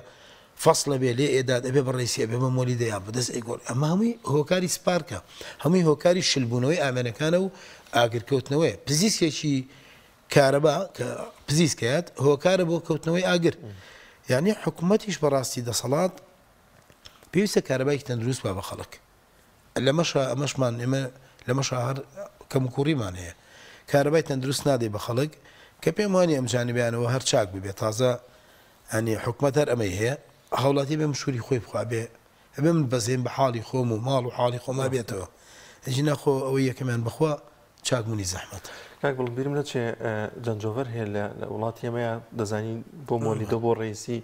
فەصلە بێ لێ ئێداد ئەبێ بەڕێسی ئەبێ بە مۆلیدەیە بەدەست ئەیگۆڕ ئەمە هەمووی هۆکاری سپارکە هەمووی هۆکاری شلبوونەوەی ئامێنەکانە و ئاگرکەوتنەوەی پزیسکێکی کارەبا کە پزیسکات هۆکارە بۆ کەوتنەوەی ئاگر یعنی حکوومەتیش بەڕاستی دەسەڵات پێویستە کارەبایکی تەندروست با بە خەڵک لەمەشە ئەمەشمان ئێمە لەمەشە هەر کەمکوڕیمان هەیە کارەبای تەندروست نادێ بە خەڵک کە پێم وانی ئەم جانبیانەوە هەر چاک ببێت تازە ئەنی حکوومەت هەر ئەمەی هەیە هەوڵاتی بێ مشوری خۆی بخوا بێ ئەبێ من بەزێن بە حاڵی خۆم و ماڵ و حاڵی خۆما بێتەوە ئەجی نەخۆ ئەوەی یەکەمیان بخوا چاکبوونی زەحمەت کاک بڵم بیرم نەچێ جەنجۆڤەر هەیە لە وڵاتی ئەمەیە دەزانین بۆ مۆلیدە بۆ ڕێیسی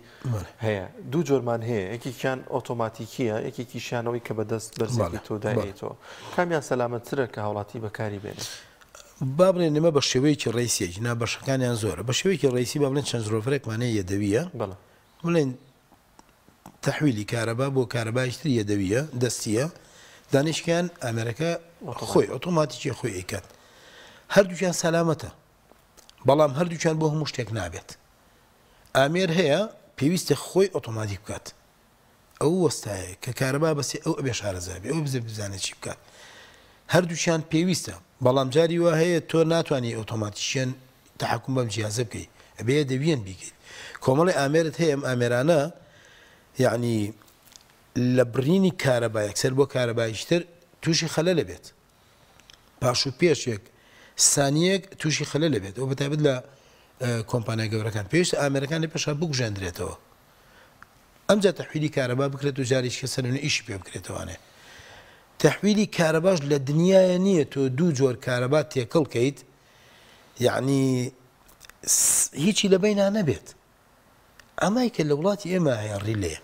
هەیە دوو جۆرمان هەیە یەکێکیان ئۆتۆماتیکیە یەکێکیشانەوەی کە بەدەست بەرزێکی تۆ دایێتەوە کامیان سەلامەتترە کە هاوڵاتی بەکاری بێنێت با بڵێن ئێمە بە شێوەیەکی ڕێیسێکی نا بەشەکانیان زۆرە بە شێوەیەکی ڕێیسی با بڵێن چەند زۆرفرێکمانەیە یەدەویە بڵێن تەحویلی کارەبا بۆ کارەبایشتر یەدەویە دەستیە دانیشکیان ئەمریکا خۆی ئۆتۆماتیکی خۆی ئەیکات هەردووچیان سەلامەتە بەڵام هەردووچیان بۆ هەموو شتێک نابێت ئامێر هەیە پێویستە خۆی ئۆتۆماتیک بکات ئەو وەستایە کە کارەبا بەسێ ئەو ئەبێ شارەزابێ ئەو بزە بزانێت چی بکات هەردووچیان پێویستە بەڵام جاری وا هەیە تۆ ناتوانانی ئۆتۆماتیشیان تەحکوم بەم جیازە بکەیت ئەبێ دەویەن بیکەیت کۆمەڵی ئامێرت هەیە ئەم ئامێرانە یعنی لە برینی کارەبا یەکسەر بۆ کارەبایشتر تووشی خەلە لەبێت پاش و پێشێک سانیەک تووشی خەلە لەبێت ئەو بەتایبەت لە کۆمپانیای گەورەکان پێویست ئامێرەکانی پێشا بگوژێندرێتەوە ئەمجا تەحویلی کارەبا بکرێت و جاریش کە سەرنوێ ئیشی پێ بکرێتەوەنێ تەحویلی کارەباش لە دنیاە نییە تۆ دوو جۆر کارەبا تێکەڵکەیت یعنی هیچی لە بینە نەبێت ئەمای کە لە وڵاتی ئێمە هەیە ڕیلێ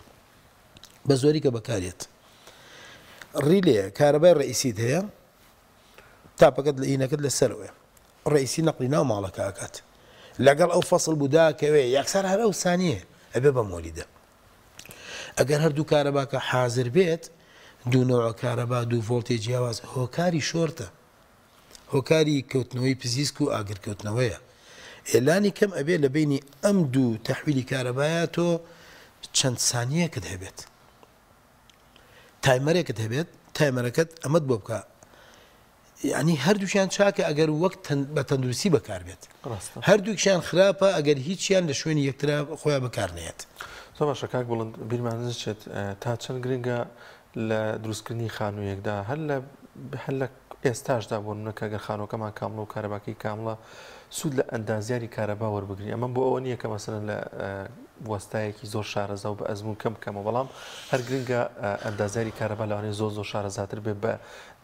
بە زۆری کە بەکارێت ڕیلێ کارەبای ڕئیسیت هەیە تاپەکەت لە ئینەکەت لەسەرەوە ڕئیسی نەقلی ناو ماڵەکە ئاکات لەگەڵ ئەو فەسڵ بووداکەوێ یەکسەر هەر ئەو سانیە ئەبێ بە مۆلیدە ئەگەر هەردوو کارەباکە حازر بێت دوو نەوە کارەبا دوو ڤۆڵتێ جیاواز هۆکاری شۆرتە هۆکاری کەوتنەوەی پزیسک و ئاگرکەوتنەوەیە ئێلانی کەم ئەبێ لە بینی ئەم دوو تەحویلی کارەبایە تۆ چەند سانیەکت هەبێت تایمەرێکت هەبێت تایمەرەکەت ئەمەد بۆ بکە یعنی هەردووشیان چاکە ئەگەر وەک بە تەندروستی بەکاربێت هەردووکیان خراپە ئەگەر هیچیان لە شوێنی یەکترا خۆیان بەکارنێت زۆر باشە کاک بڵند بیرمانچێت تا چەند گرنگە لە دروستکردنی خانوویەکدا هەر لە ئێستاشدا بۆ نەکە گەر خانۆکەمان کامڵە و کارەباکەی کامڵە سوود لە ئەندازیاری کارەبا وەربگری ئەمە بۆ ئەوە نییە کە مەسەرەن لە وەستایەکی زۆر شارەزا و بە ئەزمون کەم بکەمە بەڵام هەر گرنگە ئەندازیاری کارەبا لەوانەیە زۆر شارەزاتر بێت بە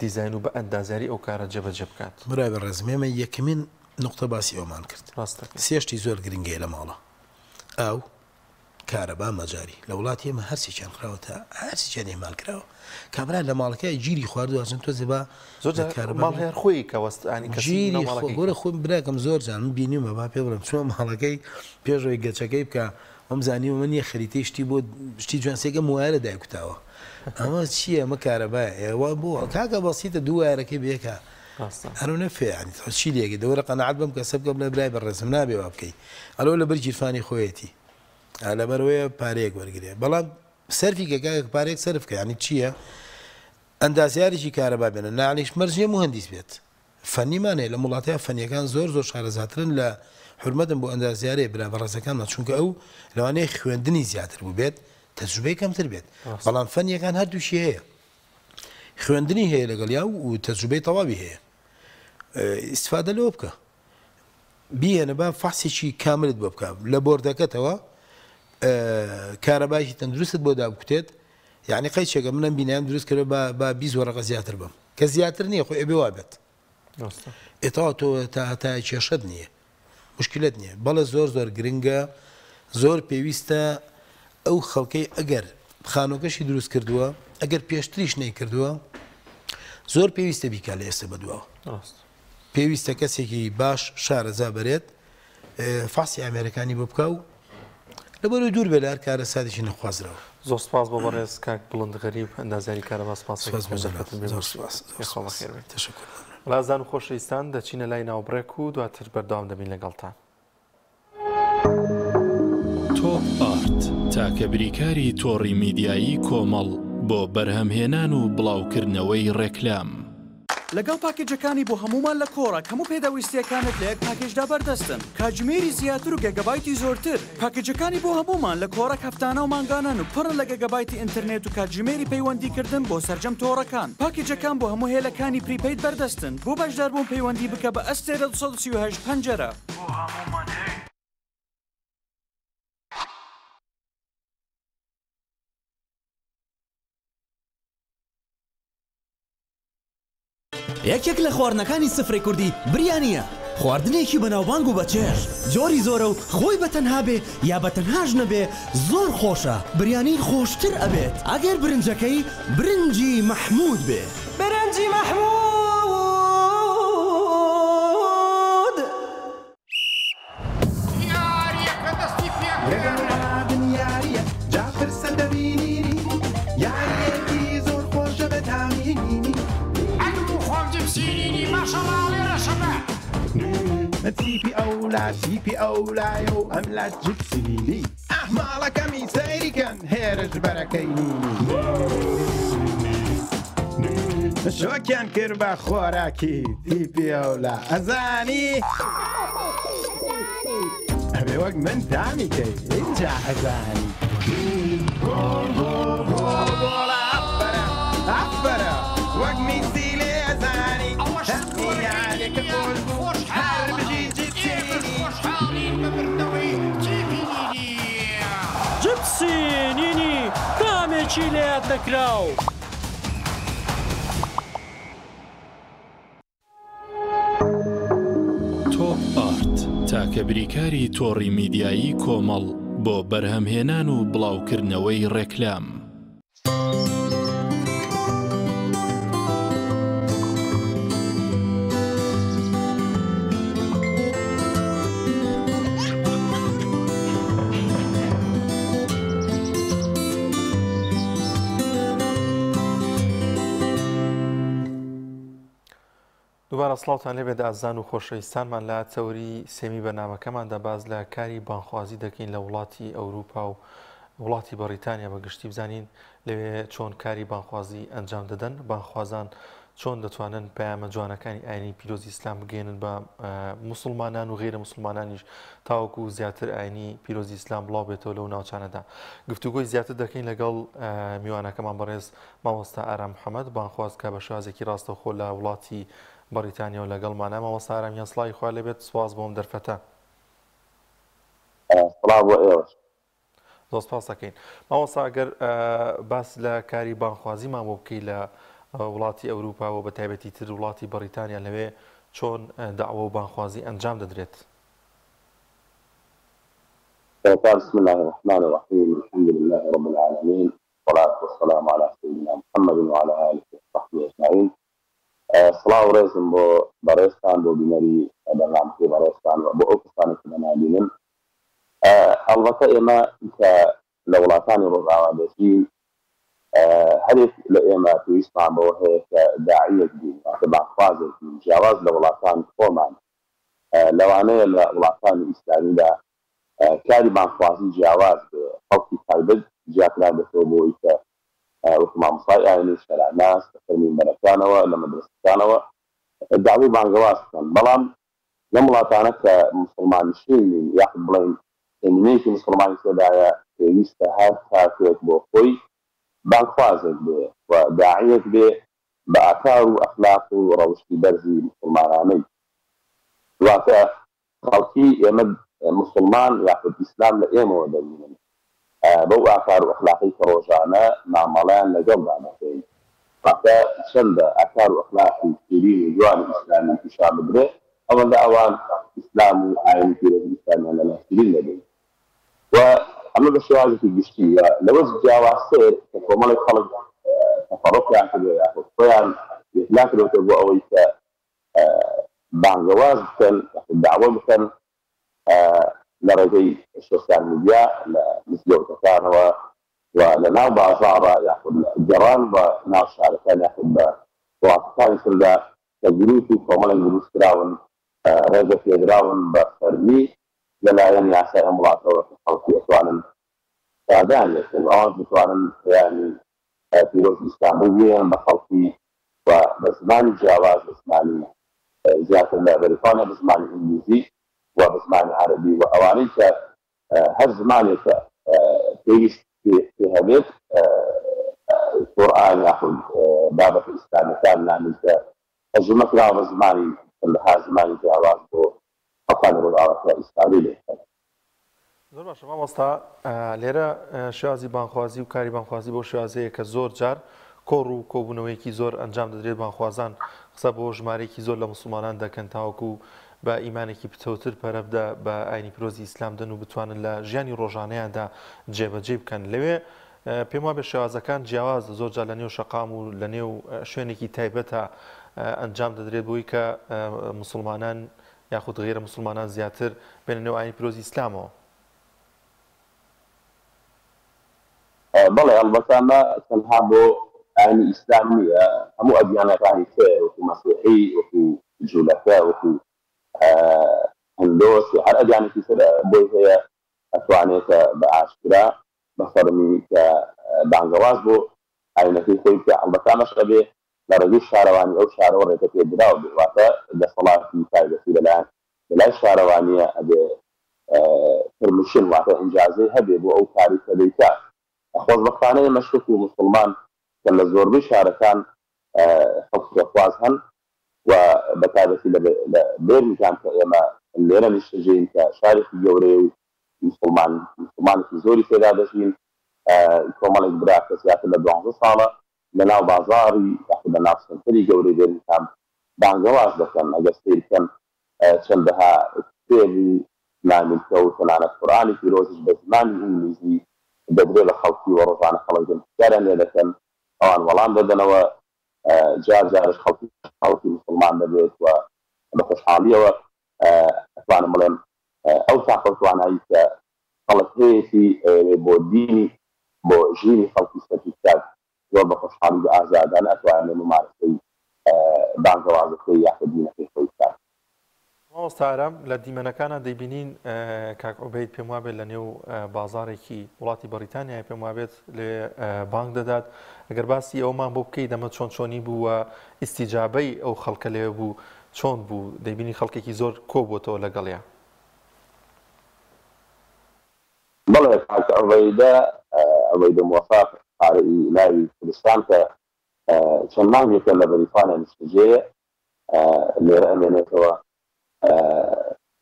دیزاین و بە ئەندازیاری ئەو کارە جێبەجێ بکات. برای بە ڕێزمێمە یەکەمین نقطە باسی ئەومان کرد سێشتی زۆر گرنگەیە لە ماڵە ئاو کارەبا مەجاری لە وڵاتی ئێمە هەرسێکیان خراوەتە هەرسێکیان ئێمال کراوە کابرا لە ماڵەکەی گیری خواردووەچن تۆ زێبا ماڵ هەر خۆی کەوەستانی گیری گۆرە خۆم براکەم زۆر جان من بینیمە با پێ بڵم چۆن ماڵەکەی پێشەوەی گەچەکەی بکە ئەم زانیوە من یە خەریتەی شتی بۆ شتی جوانسێکە موارە دایکوتاوە ئەمە چییە ئەمە کارەبایە ئێوە بۆ کاکە بەسیتە دوو وایەرەکەی بێکە هەرونە فێیانی چی لێگە دەوەرە قەنەعەت بم کە سەب بکەم لە برای بەڕێزم نابێ وا بکەی ئەلۆ لە بەر گیرفانی خۆیەتی لەبەرەوەیە پارەیەک وەرگێ بەڵام سەرفی کەکە پارێک سەرفکە ینی چییە ئەندازیارێکی کارەبا بێنە ناڵیش مەرجێ مهندیس بێت فەنیمانەیە لە وڵاتەیە فەنیەکان زۆر شارەزاترن لە حرمەتم بۆ ئەندازیارێ برا بەڕێزەکانمان چونکە ئەو لەوانەیە خوێندنی زیاتر بوو بێت تەجروبەی کەمتر بێت بەڵام فەنیەکان هەردووشی هەیە خوێندنی هەیە لەگەڵ یا و تەجروبەی تەواوی هەیە ئیسفادە لەوە بکە بیێنە با فاسێکی کاملت بۆ بکە لە بۆردەکەتەوە کارەبایکی تەندروستت بۆ دابکوتێت یعنی قەیچێکە منم بینیان دروست کرد با 20 وەرەقە زیاتر بم کە زیاتر نییە خۆی ئەبێ وابێت ئێتاوە تۆ تا کێشەت نییە مشکلت نییە بەڵە زۆر گرنگە زۆر پێویستە ئەو خەڵکەی ئەگەر خانۆکەشی دروست کردووە ئەگەر پێشتریش نەیکردووە زۆر پێویستە بیکا لە ئێستا بەدووە پێویستە کەسێکی باش شارەزا بەرێت فاسی ئامێرەکانی بۆ بکە و لەبەرەوەی دوور بێ لە هەر کارە سادێکی نەخوازرەوە زۆر سپاس بۆ بەڕێز کاک بڵند غەریب ئەندازیاری کارەبا سپاس لازان و خۆشەویستان دەچینە لای ناوبڕێک و دواتر بەردەوام دەبین لەگەڵتان تۆپ ئارت تاکە بریکاری تۆڕی میدیایی کۆمەڵ بۆ بەرهەمهێنان و بڵاوکردنەوەی ڕێکلام لەگەڵ پاکێجەکانی بۆ هەمومان لە کۆڕە هەموو پێداویستیەکانت لە یەک پاکێجدا بەردەستن کاتژمێری زیاتر و گەگەبایتی زۆرتر پاکێجەکانی بۆ هەمومان لە کۆڕە هەفتانە و مانگانان و پڕن لە گەگەبایتی ئینترنێت و کاتژمێری پەیوەندیکردن بۆ سەرجەم تۆڕەکان پاکێجەکان بۆ هەموو هێلەکانی پریپەید بەردەستن بۆ بەشداربوون پەیوەندی بکە بە ئەستێرە 238 پەنجەرە یەکێک لە خواردنەکانی سفرەی کوردی بریانیە خواردنێکی بەناوبانگ و بەچێژ جۆری زۆرە و خۆی بەتەنها بێ یا بەتەنهاش نەبێ زۆر خۆشە بریانی خۆشتر ئەبێت ئەگەر برنجەکەی برنجی مەحموود بێ برنجی مەحموود یاریەکە دەستی پێکردن یاریە جافر سەدەبینینی یاریەکی زۆر خۆشە بەتامینینی تیپی ئەولایە و ئەم لا جپسیلی ئەحماڵەکەمی سەیریکەن هێرش بەرەکەینی شۆکیان کرد بە خۆراکی تیپی ئەولا ئەزانی ئەبێ وەک من دامیکەی اینجا ئەزانی ئەفبەرە وەک میسی لێ ئەزانی هەمیانێکە خۆش بوو هەر بژی جپسینینی کامێکی لێت نەکراو تۆپ ئارت تاکە بریکاری تۆڕی میدیایی کۆمەڵ بۆ بەرهەمهێنان و بڵاوکردنەوەی ڕێکلام دووبارە سڵاوتان لێبێت ئازان و خۆشەویستانمان لە چەوری سێمی بەنامەکەماندا باز لە کاری بانخوازی دەکەین لە وڵاتی ئەوروپا و وڵاتی بەریتانیا بەگشتی بزانین لەوێ چۆن کاری بانخوازی ئەنجام دەدەن، بانخوازان چۆن دەتوانن پەیامە جوانەکانی ئاینی پیرۆزی ئیسلام بگەێنن بە موسڵمانان و غیرە موسڵمانانیش تاوەکو زیاتر ئاینی پیرۆزی ئیسلام بڵاو بێتەوە لەو ناوچانەدا. گفتوگۆی زیاتر دەکەین لەگەڵ میوانەکەمان بەڕێز مامۆستا ئارام محەممەد بانخواز کە بە شێوازێکی ڕاستەوخۆ لە وڵاتی بەریتانیا و لەگەڵمانە. مامۆستا ئارامیان سڵاوی خوا لێبێت، سواز بۆم دەرفەتە. زۆر سپاس دەکەین. مامۆستا ئەگەر باس لە کاری بانخوازیمان بۆ بکەی لە وڵاتی ئەوروپا و بە تایبەتی تر وڵاتی بەریتانیا لەوێ چۆن داوا و بانخوازی ئەنجام دەدرێت؟ بسم الله الرحمن الرحيم الحمد لله رب العالمين والصلاة والسلام على سيدنا محمد وعلى آله وصحبه أجمعين. صلاة ورزم باريستان بمري برنامج باريستان وبأوكستان كمان بينهم. البته إما كدولتان ربع بسين هدف لإما في إسلام وهي كداعية جديدة تبع فازة جواز دولتان فورمان لو أنا دولتان الإسلامية كاري بانخوازي جواز بخلقي طيبت جاكنا بثوبو إيكا وكما مصايا يعني شارع ناس ترمين بلكانوا إلا مدرستانوا الدعوي بانخواز كان بلان لملاتانا كمسلمان شيني ياخد بلين إنميكي مسلمان سدايا يستهاد كاكيك بوخوي بانخوازك به وداعيك به بأكار وأخلاق وروشي برزي مسلماناني وكا خلقي يمد مسلمان ياخذ الإسلام لإيمه ودليلا بو أكار وأخلاقي كروجانا مع ملان لقبنا فيه فكا شند أكار وأخلاقي كريم وجوان الإسلامي في شعب بره أولا أوان إسلام وعين كريم الإسلام أنا لا كريم لدي وأما بشواجه في الجشتية لوز جاوا سير كفوما لخلق تفرق ياخذ طيان لكن وتبو أويك بانجواز كان الدعوة كان لرجي السوشيال ميديا لمسجد كان ولنا بازار ياخذ الجيران وناس شاركان ياخذ وقتان سلدا تجريتي كمال الجلوس كراون رجع في كراون بفرمي لا يعني عسى ملاحظة خلقي أسوانا فعدان لكن أوان أسوانا يعني في روز إسلامية بخلقي وبزمان جواز بزمان زيادة بريطانيا بزمان إنجليزي وبزمان عربي وأواني هر زماني في هذيك القرآن يأخذ باب في الإسلام كان نعمل الجملة لا بزماني اللي زماني جواز وأقان الرؤى الإسلامية. زۆر باشە مامۆستا لێرە شێوازی بانخوازی و کاری بانخوازی بۆ شێوازەیە کە زۆر جار کۆڕ و کۆبوونەوەیەکی زۆر ئەنجام دەدرێت. بانخوازان قسە بۆ ژمارەیەکی زۆر لە موسڵمانان دەکەن تاوەکو بە ئیمانێکی پتەوتر پەرەبدا بە ئاینی پیرۆزی ئیسلام دەن و بتوانن لە ژیانی ڕۆژانەیاندا جێبەجێ بکەن. لەوێ پێم وایە بە شێوازەکان جیاواز زۆر جار لە نێو شەقام و لە نێو شوێنێکی تایبەتە ئەنجام دەدرێت بۆی کە موسڵمانان یاخود غیرە موسڵمانان زیاتر بێنە نێو ئاینی پیرۆزی ئیسلامەوە. بەڵێ ئەڵبەتە تەنها بۆ ئاینی ئیسلام نییە، هەموو ئەدیانەکانی تر وەکو مەسیحی وەکو جوولەکە وەکو هەندۆس و هەر ئەدیانێکی تر بۆی هەیە ئەتوانێتە بە ئاشکرا بەفەرمی کە بانگەواز بۆ ئاینەکەی خۆی کە ئەڵبەتە ئەمەش ئەبێ لە ڕێگەی شارەوانی ئەو شارەوە ڕێگە پێدراوە بێ واتە دەسەڵاتی تایبەتی لەلای شارەوانیە ئەبێ پرمیشن واتە ئینجازەی هەبێ بۆ ئەو کاری کە دەیکات. خۆزبەختانەیە مەشروق و مسلمان کە لە زۆربەی شارەکان خەڵکی خواز هەن و بەتایبەتی لە بێرنیکان کە ئێمە لێرە نیشتەجێین کە شارێکی گەورەیە و مسلمانێکی زۆری پێدا دەژین کۆمەڵێک برا کە زیاتر لە 12 ساڵە لەناو بازاڕی یاخود لە ناو سنتەری گەورەی بێرنیکان بانگەواز دەکەن ئەگەر سیر بکەن چەندەها کتێبی نامیلکە و تەنانەت قورئانی پیرۆزیش بە زمانی ئینگلیزی دەبرێت لە خەڵکی و ڕۆژانە خەڵک پرسیاریان لێ دەکەن ئەوان وەڵام دەدەنەوە جار جارش خەڵکی مسلمان دەبێت و بە خۆشحاڵیەوە ئەتوانم بڵێم ئەو تاقە توانایی کە خەڵک هەیەی بۆ دینی بۆ ژینی خەڵکی سەرفی بکات زۆر بە خۆشحاڵی و ئازادانە ئەتوانێت ممارسەی بانگەوازەکەی یاخود دینەکەی خۆی بکات. مامۆستارم لە دیمەنەکانە دەیبینین کاک عوبەید پێم وابێت لە نێو بازارێکی وڵاتی بەریتانیای پێم وابێت لێ بانگ دەدات ئەگەر باسی ئەومان بۆ بکەی دەمە چۆن چۆنی بووە ئیسیجابەی ئەو خەڵکە لێ بوو چۆن بوو دەیبینی خەڵکێکی زۆر کۆبووتەوە لەگەڵیان. بەڵێ کاک عوبەید موفاق قارەی ناوی کوردستان کە چەند مانگێکە لە بەریتانیا نیشتەجێیە لێرە ئەمێنێتەوە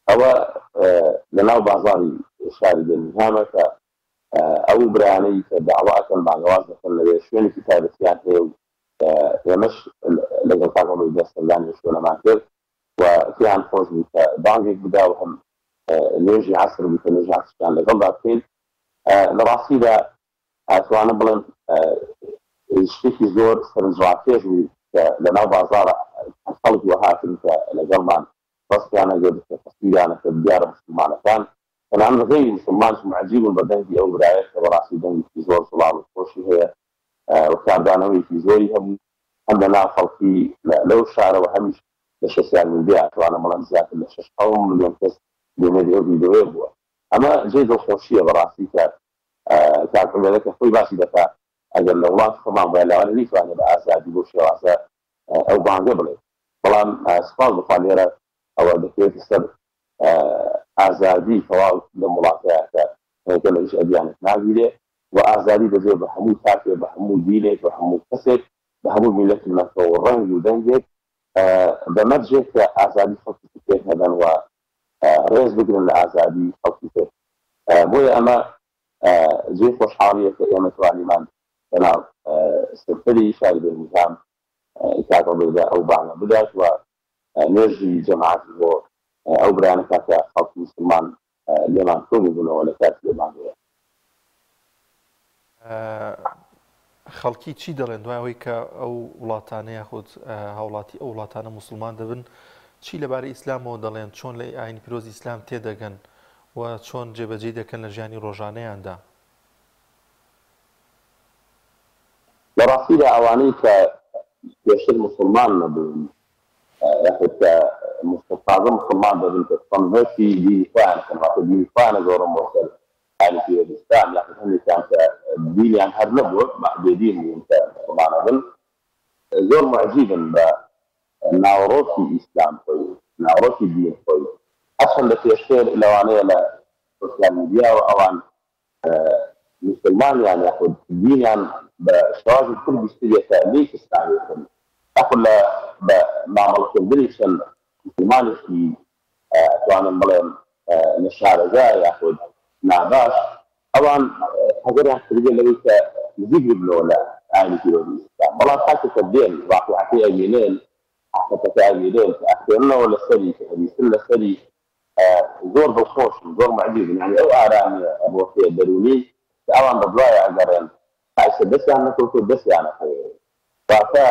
ئەوە لەناو بازاری شاری بێرمینگهامە کە ئەو برایانەی کە داواکەن بانگەواز دەکەن لەوێ شوێنێکی تایبەتیان هەیە و ئێمەش لەگەڵ کاک عوبەید دەستەردانی شوێنەمان کرد و پێیان خۆش بوو کە بانگێک بدا و هەم نوێژی عەسر بوو کە نوێژی عەسریان لەگەڵدا بکەین. لە ڕاستیدا ئەتوانە بڵێن شتێکی زۆر سەرنجڕاکێش بوو کە لەناو بازارە خەڵک وەهاتن کە لەگەڵمان ڕستیان ئەگەر تەسویرانەکە دیارە مسلمانەکان تەنان غەیری مسلمانش معجیبن بە دەنگی ئەو برایە کە بەڕاستی دەنگێکی زۆر سڵاو و خۆشی هەیە و کاردانەوەیەکی زۆری هەبوو هەم لەناو خەڵکی لەو شارەوە هەمیش لە 6 میلیۆن ئەتوانە بڵێن زیاتر لە 6 ملیۆن کەس بینێری ئەو ڤیدیۆیە بووە. ئەمە جێ دڵخۆشیە بەڕاستی کە کاک عوبەیدەکە خۆی باسی دەکات ئەگەر لە وڵات خۆمان بەلاوانە نیتوانێت بە ئازادی بۆ شێوازە ئەو بانگە بڵێ. بەڵام سپاس بخوا لێرە ئەوە دەکرێت سەر ئازادی تەواو لە وڵاتەیە کە هەیەکە لەش ئەدیانێت ناگیرێ و ئازادی دەبێت بە هەموو کاتێ بە هەموو دینێک بە هەموو کەسێک بە هەموو میلەتی نەکەوە ڕەنگی و دەنگێک بەمەرجێک کە ئازادی خەڵکی پێ هەبن و ڕێز بگرن لە ئازادی خەڵکی پێ. بۆیە ئەمە جێ خۆشحاڵیە کە ئێمە توانیمان بەناو سەرفەری شاری بێرمینگهام کاک عوبەیدە ئەو بانگە بدات و نوێژی جەماعەتی بۆ ئەو برایانە کاتە خەڵکی مسلمان لێمان کۆنی بوونەوە لە کاتی ئەو بانگەیە. خەڵکی چی دەڵێن دوای ئەوەی کە ئەو وڵاتانە یاخود هاوڵاتی ئەو وڵاتانە مسلمان دەبن چی لەبارەی ئیسلامەوە دەڵێن چۆن لە ئاینی پیرۆزی ئیسلام تێدەگەن و چۆن جێبەجێ دەکەن لە ژیانی ڕۆژانەیاندا؟ لە ڕاستیدا ئەوانەی کە پێشتر مسلمان نەبوون یاخود کە تازە مسلمان دەبن کە کۆنڤەرسی دینی خۆیان کەن واتە دینی خۆیانە گەڕن بۆ سەر ئاینی پیرۆزی ئیسلام یاخود هەندێکیان کە دینیان هەر نەبووە بێدین بوون کە مسلمانە بن زۆر معجیبن بە ناوەڕۆکی ئیسلام خۆی ناوەڕۆکی دین خۆی ئەسڵ لە پێشتر لەوانەیە لە سۆسیال میدیا و ئەوان مسلمانیان یاخود دینیان بە شێوازی کورد بیستێتە لێک ئیسلامیەکەن یاخود بە مامەڵەکردنی چەند مسلمانێکی ئەتوانم بڵێم لە شارەزا یاخود ناباش ئەوان حەزەریان کردووە لەوەی کە نزیک ببنەوە لە ئاینی پیرۆزی ئیسلام. بەڵام کاتێککە دێن واقعەکەی ئەبینێن حقیقەتەکەی ئەبینێن کە ئەخوێننەوە لەسەری کە هەویستن لەسەری زۆر دڵخۆشن زۆر معجیبن یعنی ئەو ئارامیە ئەبۆخێ دەرونی کە ئەوان بەدوایە ئەگەڕێن ئایسە دەستیان نەکەوتۆ دەستیان نەکەوێت واتە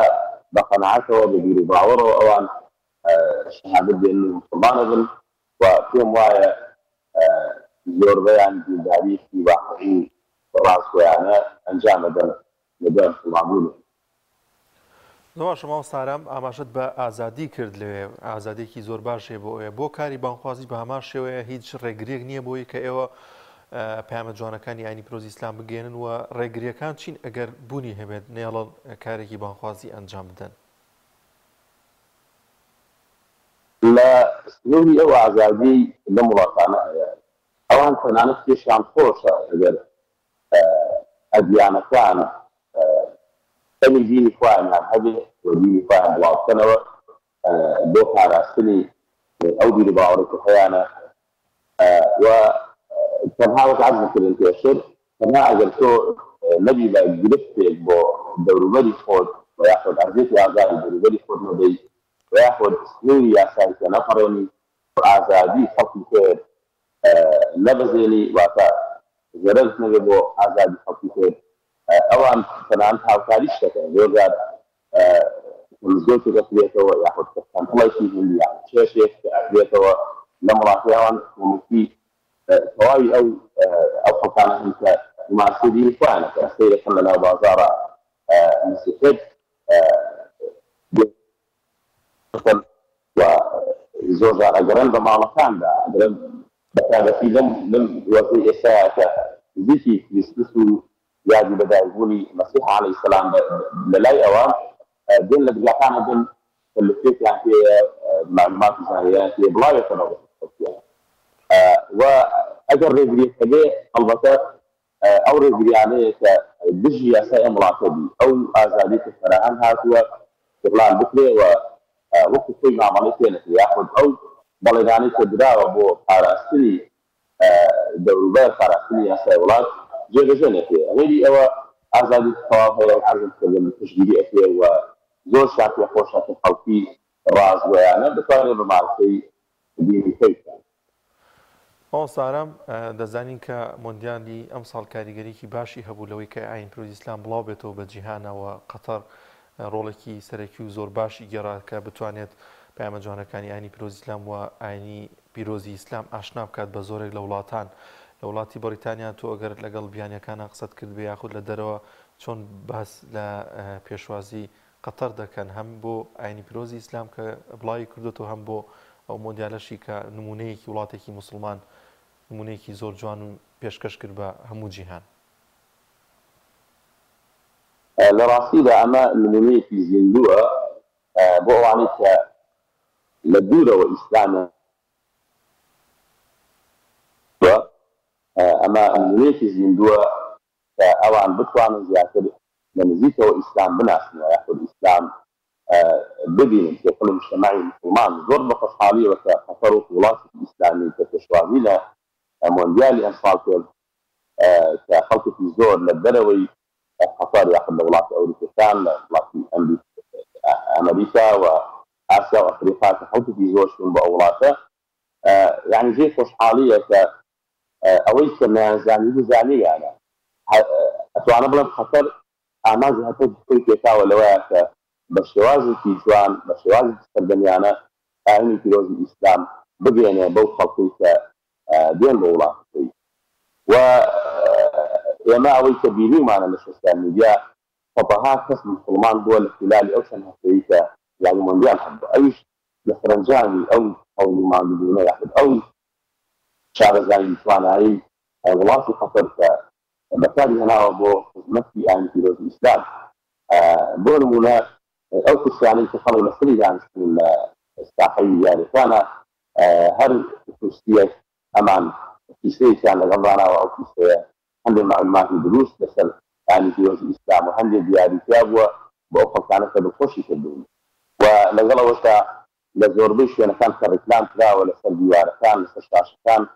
بە قەناعەتەوە بە بیر و باوەڕەوە ئەوان شەهادەت دێن مسلمانە بن و پێم وایە زۆربەیان دینداریشی واقعی ڕاستگۆیانە ئەنجام دەدەن لەبەر مسلمانبوون. زۆر شما سارام ئاماژەت بە ئازادی کرد لەوێ ئازادێکی زۆر باشێ بۆ ئێوە بۆ کاری بانخوازی بە هەمان شێوەیە هیچ ڕێگرێک نییە بۆی کە ئێوە پامە جوانەکانی ئاینی پیرۆزی ئیسلام بگەێنن و ڕێگریەکان چین ئەگەر بوونی هەبێت نێڵە کارێکی بانخوازی ئەنجام بدەن؟ لە سنووری ئەو ئازادی لەم وڵاتانە هەیە ئەوان تەنانەت پێشیان خۆشە ئەگەر ئەدیانەکان تەمی دینی خۆیانیان هەبێ و دینی خۆیان بڵاوکەنەوە بۆ پاراستنی ئەو بیر و باوەڕێکی خۆیانە و تەنها وەک عەرز کردن پێشتر تەنها ئەگەر تۆ نەبی بە گرفتێک بۆ دەوروبەری خۆت و یاخود ئەرزێکی ئازادی دەوروبەری خۆت نەبەی و یاخود سنووری یاسایی کە نەپەڕێنی و ئازادی خەڵکی کرد نەبەزێنی واتە زەرەرت نەبێ بۆ ئازادی خەڵکی کرد ئەوان تەنانەت هاوکاریش دەکەن زۆرجار مزگەوتێک دەکرێتەوە یاخود کەنتڵێکی هندی یان چێشێک ئەکرێتەوە لە وڵاتی ئەوان وڵوتی تەواوی ئەو خەڵکانە هەن کە ماسی دینی خۆیانە کە سەیرەکەن لەناو بازاڕە موسیقیت وزوج أجرن بمعنى ده أجرن بتاعتي لم يوصي إساءة ذكي يسلسل يادي بدأ يقولي مسيح عليه السلام للاي أوان دين لك جاكان دين اللي فيك يعني في معلومات زاهية في بلاي تنوع وأجر رجلي كده البته أو رجلي عليه كدجي يساء ملاقبي أو أزادي كفراهن هاتوا شغلان بكري ووقت في عملية ياخذ أو بلغاني كدرا وبو حراسني دولبير حراسني يساء ولاد جيجيني فيه هذه هو أزادي التواصل وعزم كلام التشجيعي فيه وزور شاكي خوشة خلقي راز ويانا بطاري بمعرفي ديني كيف سارم دەزانین کە مۆندیالی ئەم ساڵ کاریگەریکی باشی هەبوو لەوەی کە ئاین پیرۆزی ئیسلام بڵاو بێتەوە بە جیهانەوە قەتەر ڕۆڵێکی سەرەکی و زۆر باشی گێڕا کە بتوانێت پەیامە جوانەکانی ئاینی پیرۆزی ئیسلام و ئاینی پیرۆزی ئیسلام ئاشنا بکات بە زۆرێک لە وڵاتان لە وڵاتی بەریتانیا تۆ ئەگەر لەگەڵ بیانیەکانە قسەت کرد بێ یاخود لە دەرەوە چۆن باس لە پێشوازی قەتەر دەکەن هەم بۆ ئاینی پیرۆزی ئیسلام کە بڵاوی کردوێتەوە هەم بۆ ئەو مۆندیالەشی کە نمونەیەکی وڵاتێکی موسڵمان نمونەیەکی زۆر جوان و پێشکەش کرد بە هەموو جیهان لە ڕاستیدا ئەمە نمونەیەکی زیندووە بۆ ئەوانەی کە لە دوورەوە ئیسلامە ئەمە نمونەیەکی زیندووە کە ئەوان بتوانن زیاتر لە نزیکەوە ئیسلام بناسنەوە یاخود ئیسلام ببینن في كل مجتمع مسلمان زور بخصحالية وكفروا في ولاية الإسلامية كتشوازينا مونديالي أنصال كخلق في زور للدروي خطار ياخذ لولاية أوروبيان لولاية أمريكا وآسيا وأفريقيا كخلق في زور شون بأولاته يعني زي خصحالية أويس كما زاني يعني أتوانا بلد خطر أعمال هتجد كل كيكا ولواية بشوازي في جوان بشوازي تستخدميانا أعني في الإسلام بقينا بو خلقيك دين بولا و يما أوي كبيري معنا مش السلام ميديا فطها قسم مسلمان دول الاحتلال أوشن هفريكا يعني مونديال حب أيش لفرنجاني أو ما بدونه ياخذ أو شعب زي فلاني والله في خطر بكاري هنا أبو خدمتي أعني في الإسلام بولمونا أو كسياني تخلي مسؤولية عن الساحية يعني كان هر كسية أمان كسية كان لغضانا أو كسية عندي معلومات دروس بس يعني في وجه الإسلام وعندي دياري كابوة بأخذ كانت بالخوشي كدون ولغلا وسا لزوربيش يعني كان كريكلام كذا ولا سلبي كان لسشاش كان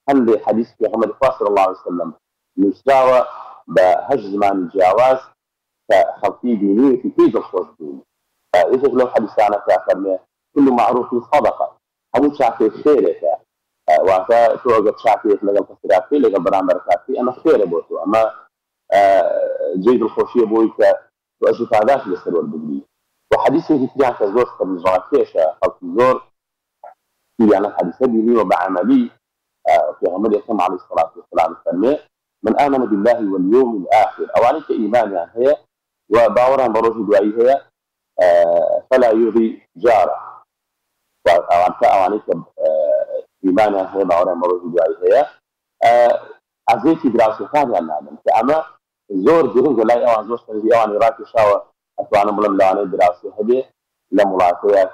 عندي حديث في محمد صلى الله عليه وسلم يستوى بهج زمان الجواز كخلقي ديني في كيد الخوش ديني إذا لو حديثانا كأخرنا كل معروف صدقة هذا شاكي خيرك وعطا توقف شاكي لقل قصراتي لقل برامبركاتي أنا خير بوتو أما جيد الخوشية بويك وأشوف عادات لسر والبقلي وحديثي في تريان كزور قبل جغاتيشة خلق زور يعني حديثة ديني وبعملي في عمل يسمى عليه الصلاة والسلام السلمي من آمن بالله واليوم الآخر أوانيك إيمان يعني هي وباورا بروج دعائي هي فلا يغي جاره أوانيك إيمان يعني هي باورا بروج دعائي هي عزيزي دراسة ثانية النادم كأما زور جرين جلاي أوان زور سنجي أوان إراكي شاوة أتوانا ملم لواني دراسة هدي لملاقيات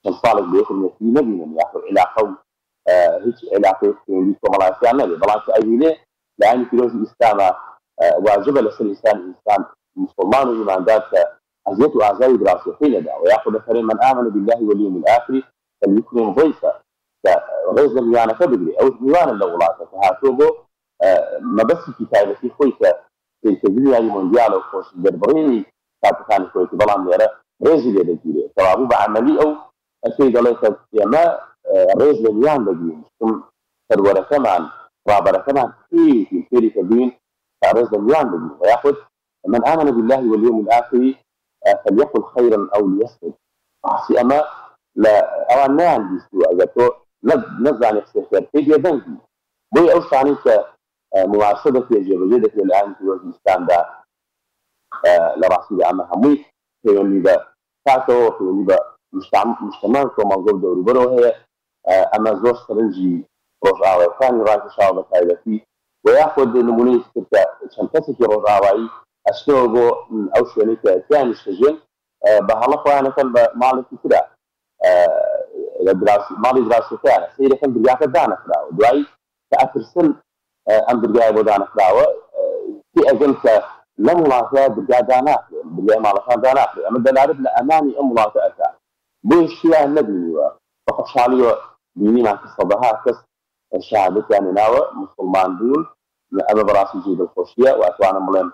تنصالك بيكم يكي نبينا يأخذ علاقة هيك علاقة في ملاقيات نبي بلانك أيديني لأن في روز الإسلام واجب لسل الإنسان مسلمان وإيمان ذات أزيت وأعزائي دراسة حين دا ويأخذ فرين من آمن بالله واليوم الآخر فليكرم ضيفه غير زميانا فبقري أو زميانا لولاته فهاتوبو ما بس كتابة في خويته في تجري يعني مونديال أو خوش الجربريني كان خويته بلان يرى ريزي لي دكيري طبعا بعملي أو أكيد عليك يما ريز لليان بدين ثم تدور كمان رابر كمان في كيري كبين ريز لليان بدين ويأخذ من آمن بالله واليوم الآخر فليقل خيرا أو ليسكت أحسي أما لا أوان ما عندي سوء أجاتو نزع نفسي خير في جدنكي بوي أوش عنيك مواصلة يجب جدك الآن في وجه الإسلام دا لراسي دا أما هموي في اللي دا تاتو في اللي دا مجتمع کۆمەڵگە و دەوروبەرەوە هەیە ئەمە زۆر سەرنجی ڕۆژئاوایەکانی ڕاکێشاوە بە تایبەتی و یاخود نمونەی کردە چەند کەسێکی ڕۆژئاوایی ئەچنەوە بۆ ئەو شوێنەی کە تیانیش دەژێن بە هەڵە خۆیانەکەن بە ماڵێکی ترا ماڵی دراوسەکەیانە سەیرەکەن دەرگاکە دانەخراوە دوایی کە ئەترسن ئەم دەرگایە بۆ دانەخراوە تی ئەگەن کە لەم وڵاتە دەرگا داناخرێن دەرگای ماڵەکان داناخرێن ئەمە دەلالێت لە ئەمانی ئەم وڵاتە ئەکا بۆی شتیان نەبینیوە بە خۆشحاڵیوە بینیمان کە سەدەها کەس شهادەتیان هێناوە موسڵمان بوون ئەمە بەڕاستی جێ دڵخۆشیە و ئەتوانم بڵێم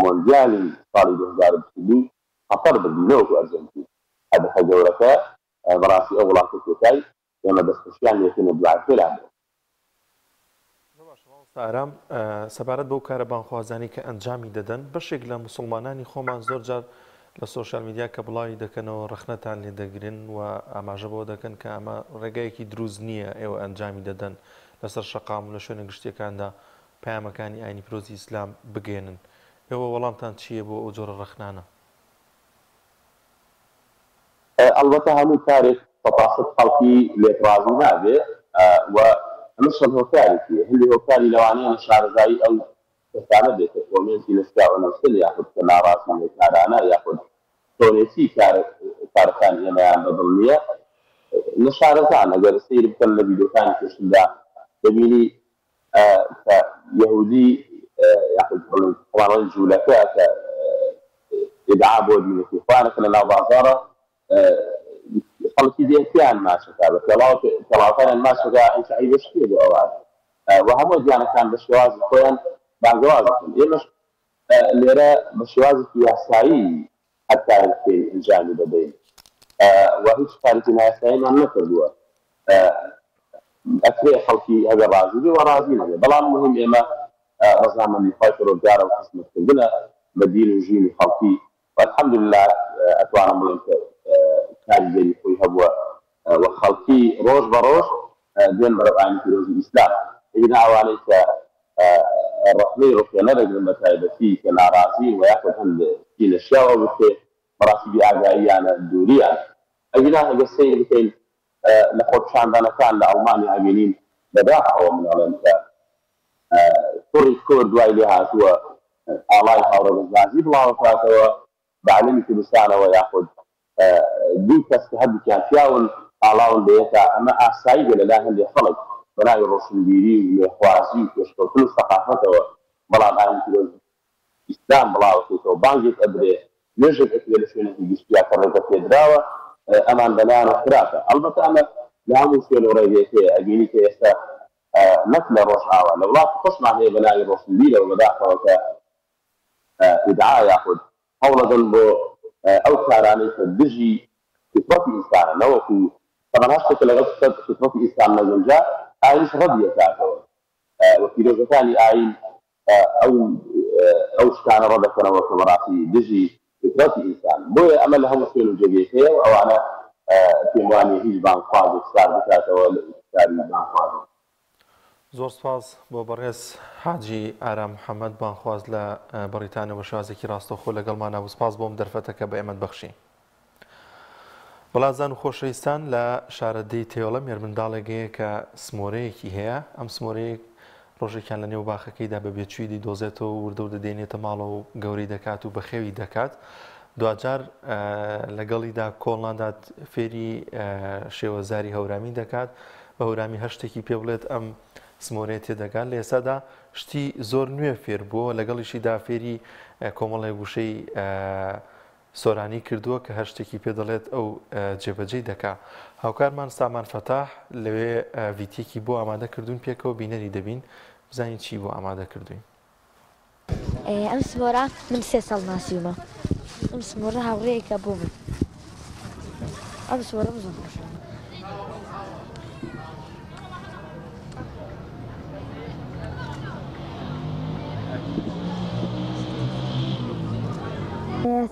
مۆندیالی ساڵی 2022 هەفەر ببینەوەکو ئەرجەنتین هەدەفە گەورەکە بەڕاستی ئەو وڵاتە کۆتای ئێمە دەستخۆشیان لێتێنە دوعاکێران ئارام سەبارەت بەو کارە بانخوازانی کە ئەنجامی دەدەن بەشێک لە موسڵمانانی خۆمان زۆر جار لە سۆشال میدیا کە بڵاوی دەکەنەوە ڕخنەتان لێ دەگرن و ئاماژە بۆ دەکەن کە ئەمە ڕێگایەکی دروست نییە ئێوە ئەنجامی دەدەن لەسەر شەقام و لە شوێنە گشتەکاندا پەیامەکانی ئاینی پیرۆزی ئیسلام بگێنن ئێوە وەڵامتان چییە بۆ ئەو جۆرە ڕخنانە؟ ئەلبەتە هەموو کارێک بەپاسەت خەڵکی لێتڕازی نابێ و ئەمە شەڵ هۆکارێکی هەندی هۆکاری لەوانەیە شارەزایی ئەو کەسانە بێت کە کۆمێنتی لەسکاوە نەووسن یاخود کە ناڕاستی لێکارانە یاخود تۆنێتی کارەکانی ئێمەیان بەدڵ نییە لە شارەزان ئەگەر سەیر بکەن لە ڤیدیۆکانی پێشندا دەبینی کە یەهودی یاخود بڵێن قوانڵی جوولەکە کە ئیدعا بۆ دینەتی خوانەکە لە ناو بازاڕە خەڵکی دێتیان ماشەکە بە کەڵاوەکانیان ماشەکە ئەنشعی بەشتێ بۆ ئەوان و هەموو دیانەکان بە شێوازی خۆیان بانگەواز دەکەن ئێمەش لێرە بە شێوازێکی یاسایی هەر کارێکی ئەنجامی دەدەین و هیچ کارێکی نایاساییمان نەکردووە ئەکرێ خەڵکی هەبێ ڕازی بێ و ڕازی نەبێ بەڵام مهم ئێمە ڕەزامەندی خۆی پەروەردگارە و خزمەتکردنە بە دین و ژینی خەڵکی والحەمدولله ئەتوانم بڵێم کە کاریگەری خۆی هەبووە و خەڵکی ڕۆژ بە ڕۆژ دێن بەرەو ئاینی پیرۆزی ئیسلام ئێنا ئەوانەی کە ڕەخنەی ڕوخێ نەدەگرن بە تایبەتی کە ناڕازی و یاخود هەندێکی لە شیاوە بکرێ بەڕاستی بێئاگاییانە دووریان ئەگینا هەگە سەیر بکەین لە خۆپیشاندانەکان لە ئەڵمانیا ئەبینین بەداخەوە منەڵێن کە کوڕی کورد دوای لێ هاتووە ئاڵای هاوڕێبەربازی بڵاوکاتەوە بە عەلەمی کوردستانەوە یاخود دوو کەس کە هەردووکیان پیاون ئاڵاون بەیەکە ئەمە ئاسایی بێ لەلای هەندێک خەڵک بەناوی ڕۆشنبیری و لێخوازی و پێشکەوتن و سەقافەتەوە بەڵام ئاینی پیرۆزی ئیسلام بڵاوکەوتەوە بانگێک ئەدرێ نوێژێک ئەکرێ لە شوێنێکی گشتیا کە ڕێگە پێدراوە ئەمان بەلایەنە خراپە ئەلبەتە ئەمە لە هەموو شوێن و ڕێگەیەک هەیە ئەبینی کە ئێستا نەک لە ڕۆژئاوا لە وڵاتی خۆشمان هەیە بەناوی ڕۆشنبیرەوە بەداخەوە کە ئیدعا یاخود هەوڵەدەن بۆ ئەو کارانەی کە دژی فطرەتی ئینسانە نەوەکو طبعا هەشتێکە لەگەڵ فطرەتی ئینسان نەگەنجا ئاینیش ڕەدی دەکاتەوە و پیرۆزەکانی ئاین ئەو شتانە ڕەدەکەنەوە کە بەڕاستی دژی فطرەتی ئینسان بۆیە ئەمە لە هەموو شوێن و جێگەیەک هەیە و ئەوانە پێم وانیە هیچ بانگخوازێک سار بکاتەوە لە کاری بانگخوازە. زۆر سپاس بۆ بەڕێز حاجی ئارام محەممەد بانخواز لە بەریتانیا بە شازێکی ڕاستەوخۆ لەگەڵمان ناو سپاس بۆم دەرفەتەکە بە ئێمەت بەخشی. بەڵازان و خۆشەویستان لە شارەدەی تێوەڵە مێرمنداڵێکەیە کە سمۆرەیەکی هەیە ئەم سمۆرەیەک ڕۆژێکیان لە نێو باخەکەیدا بە بێچووی دۆزێتەوە وردە و دەدێنێتە ماڵە و گەورەی دەکات و بەخێوی دەکات دوجار لەگەڵیدا کۆڵنادات فێری شێوەزاری هەورامی دەکات بە هەورامی هەشتێکی پێ بڵێت ئەم سمۆرێت تێدەگات لە ئێسادا شتی زۆر نوێ فێر بووە لەگەڵیشیدا فێری کۆمەڵی وشەی سۆرانی کردووە کە هەشتێکی پێ دەڵێت ئەو جێبەجێی دەکا هاوکارمان سامان فەتاح لەوێ ڤیتێکی بۆ ئامادە کردوون پێکەوە بینەری دەبین بزانین چی بۆ ئامادە کردوین. ئەم سمۆرە من 3 ساڵ ناسیومە ئەم سمۆرە هاوڕێیەکە بۆ من ئەم سمۆرە زۆر باشە.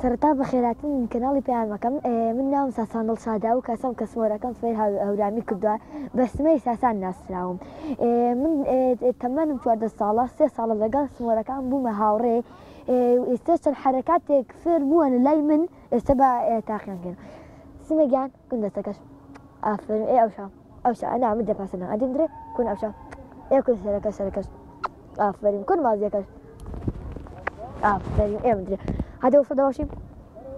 سەرەتا بە خێراتن کەناڵی پەیامەکەم من ناوم ساسان دڵشادا و کەسم کە سمۆرەکەم فێر هەورامی کردووە بە سمەی ساسان ناسراوم من تەمەنم 14 ساڵە 3 ساڵە لەگەڵ سمۆرەکان بوومە هاوڕێ ئێستا چەند حرەکاتێک فێر بووە لە لای من ئێستا بە تاقییانکەن سمجان كنا سكش أفرم إيه أوشا أنا عمدة بسنا أدمدري كن أوشا إيه كن سركش أفرم كن مازيكش أفرم إيه مدري هذا وصل دواشي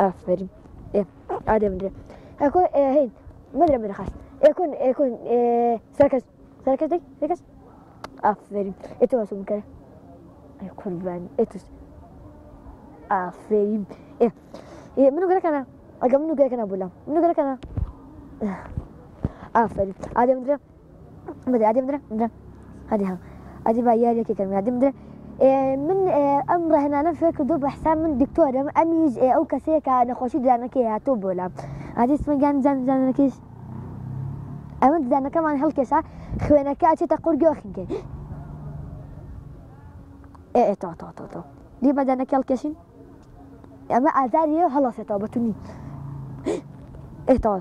أفرم إيه هذا مدري أكون هين مدري خاص يكون سركش دي سركش أفرم إتوا سو مكان يكون بان إتوس أفرم إيه منو قالك أنا أجا منو قالك أنا بولا منو قالك أنا أفرم هذا مدري هذه هذه بايا لك كلمة هذه مدري من أمر هنا نفكر دوب حساب من دكتور أميز أو كسيك أنا خوشي دانا كي هاتو بولا هذه اسمه جان زان كيس أمد دانا كمان هالكيسة خوينا كاتي تقول جوخين كي إيه تو دي ما دانا كالكيسين أما أزاريو هلا ستوبتوني إيه تو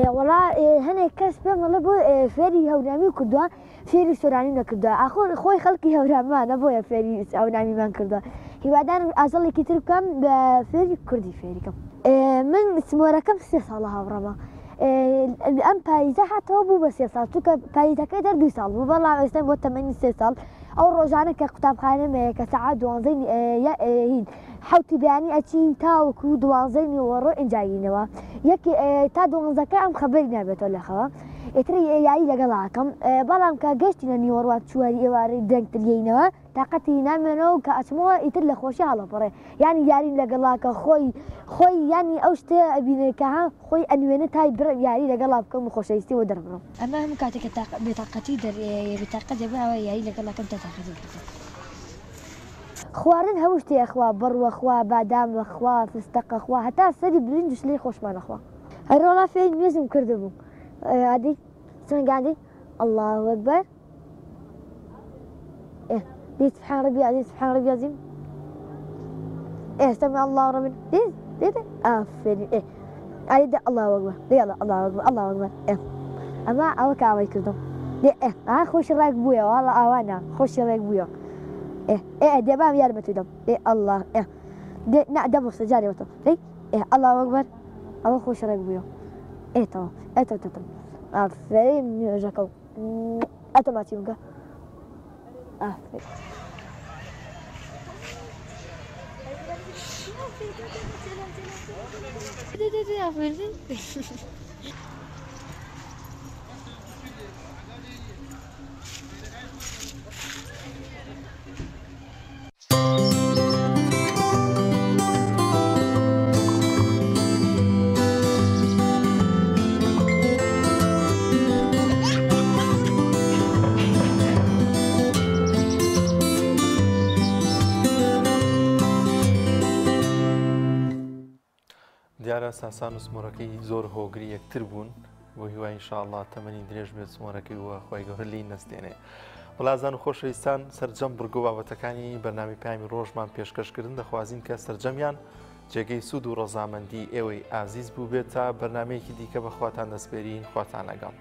والله هنا كسبة ملبو فيري هونامي كردوا فيري سوراني نكردوا خوي خلقي هونامي أنا بويا فيري هونامي ما كردوا هيوادان أصلي كتير كم بفيري كردي فيري كم من اسمه كم سيصالها برما الآن بايزة حتى هو بس يصال توك بايزة كده 2 سال والله أستنى بو 8 سال أو رجعنا ككتاب خانة كساعات دوانزين هين حوتي بيعني أشي تاو كو دوانزين ورو إنجاينوا يكي تا دوانزكا أم خبرنا بتولا خوا إتري يعي لقلاكم بالام كجشتنا نيوروات شواري إيواري دنك تلينوا طاقتي نامنو كأسموه يتر خوشي على بري يعني يارين لقلاك خوي يعني أوشت بينكها خوي أنوينت هاي بر يعني لقلاكم خوشيستي ودربنا أما هم كاتك بطاقتي بطاقتي بقى يعني لقلاك أنت طاقتي خوارن هوشتي أخوا برو أخوا بادام أخوا فستق أخوا حتى سري برنجش لي خوش مان أخوا الرولا فين لازم كردبو هادي سمع قاعدي الله أكبر إيه دي سبحان ربي عظيم سبحان ربي عظيم إيه سمع الله ربنا دي أفرين إيه هادي الله أكبر دي يلا الله أكبر إيه أما أوك أوي كردم دي إيه خوش رايك بويا والله أوانا خوش رايك بويا إيه دي بام يارب تودم إيه الله إيه دي دبو سجاري وتو إيه الله أكبر أو خوش رايك بويا إيه تمام إيه تمام أفرين جاكو أتوماتيونكا أفرين دیارە ساسان و سمۆرەکەی زۆر هۆگری یەکتر بوون بۆ هیوای ئینشاءالله تەمەنی درێژ بێت سمۆرەکەی وە خۆی گەورە لی نەستێنێ. وڵازان و خۆشەویستان سەرجەم بڕگۆ بابەتەکانی بەرنامی پامی ڕۆژمان پێشکەشکردن دەخوازین کە سەرجەمیان جێگەی سوود و ڕەزامەندی ئێوەی ئازیز بوو بێت تا بەرنمەیەکی دیکە بەخواتان دەسپێرین خواتان لەگەڵ.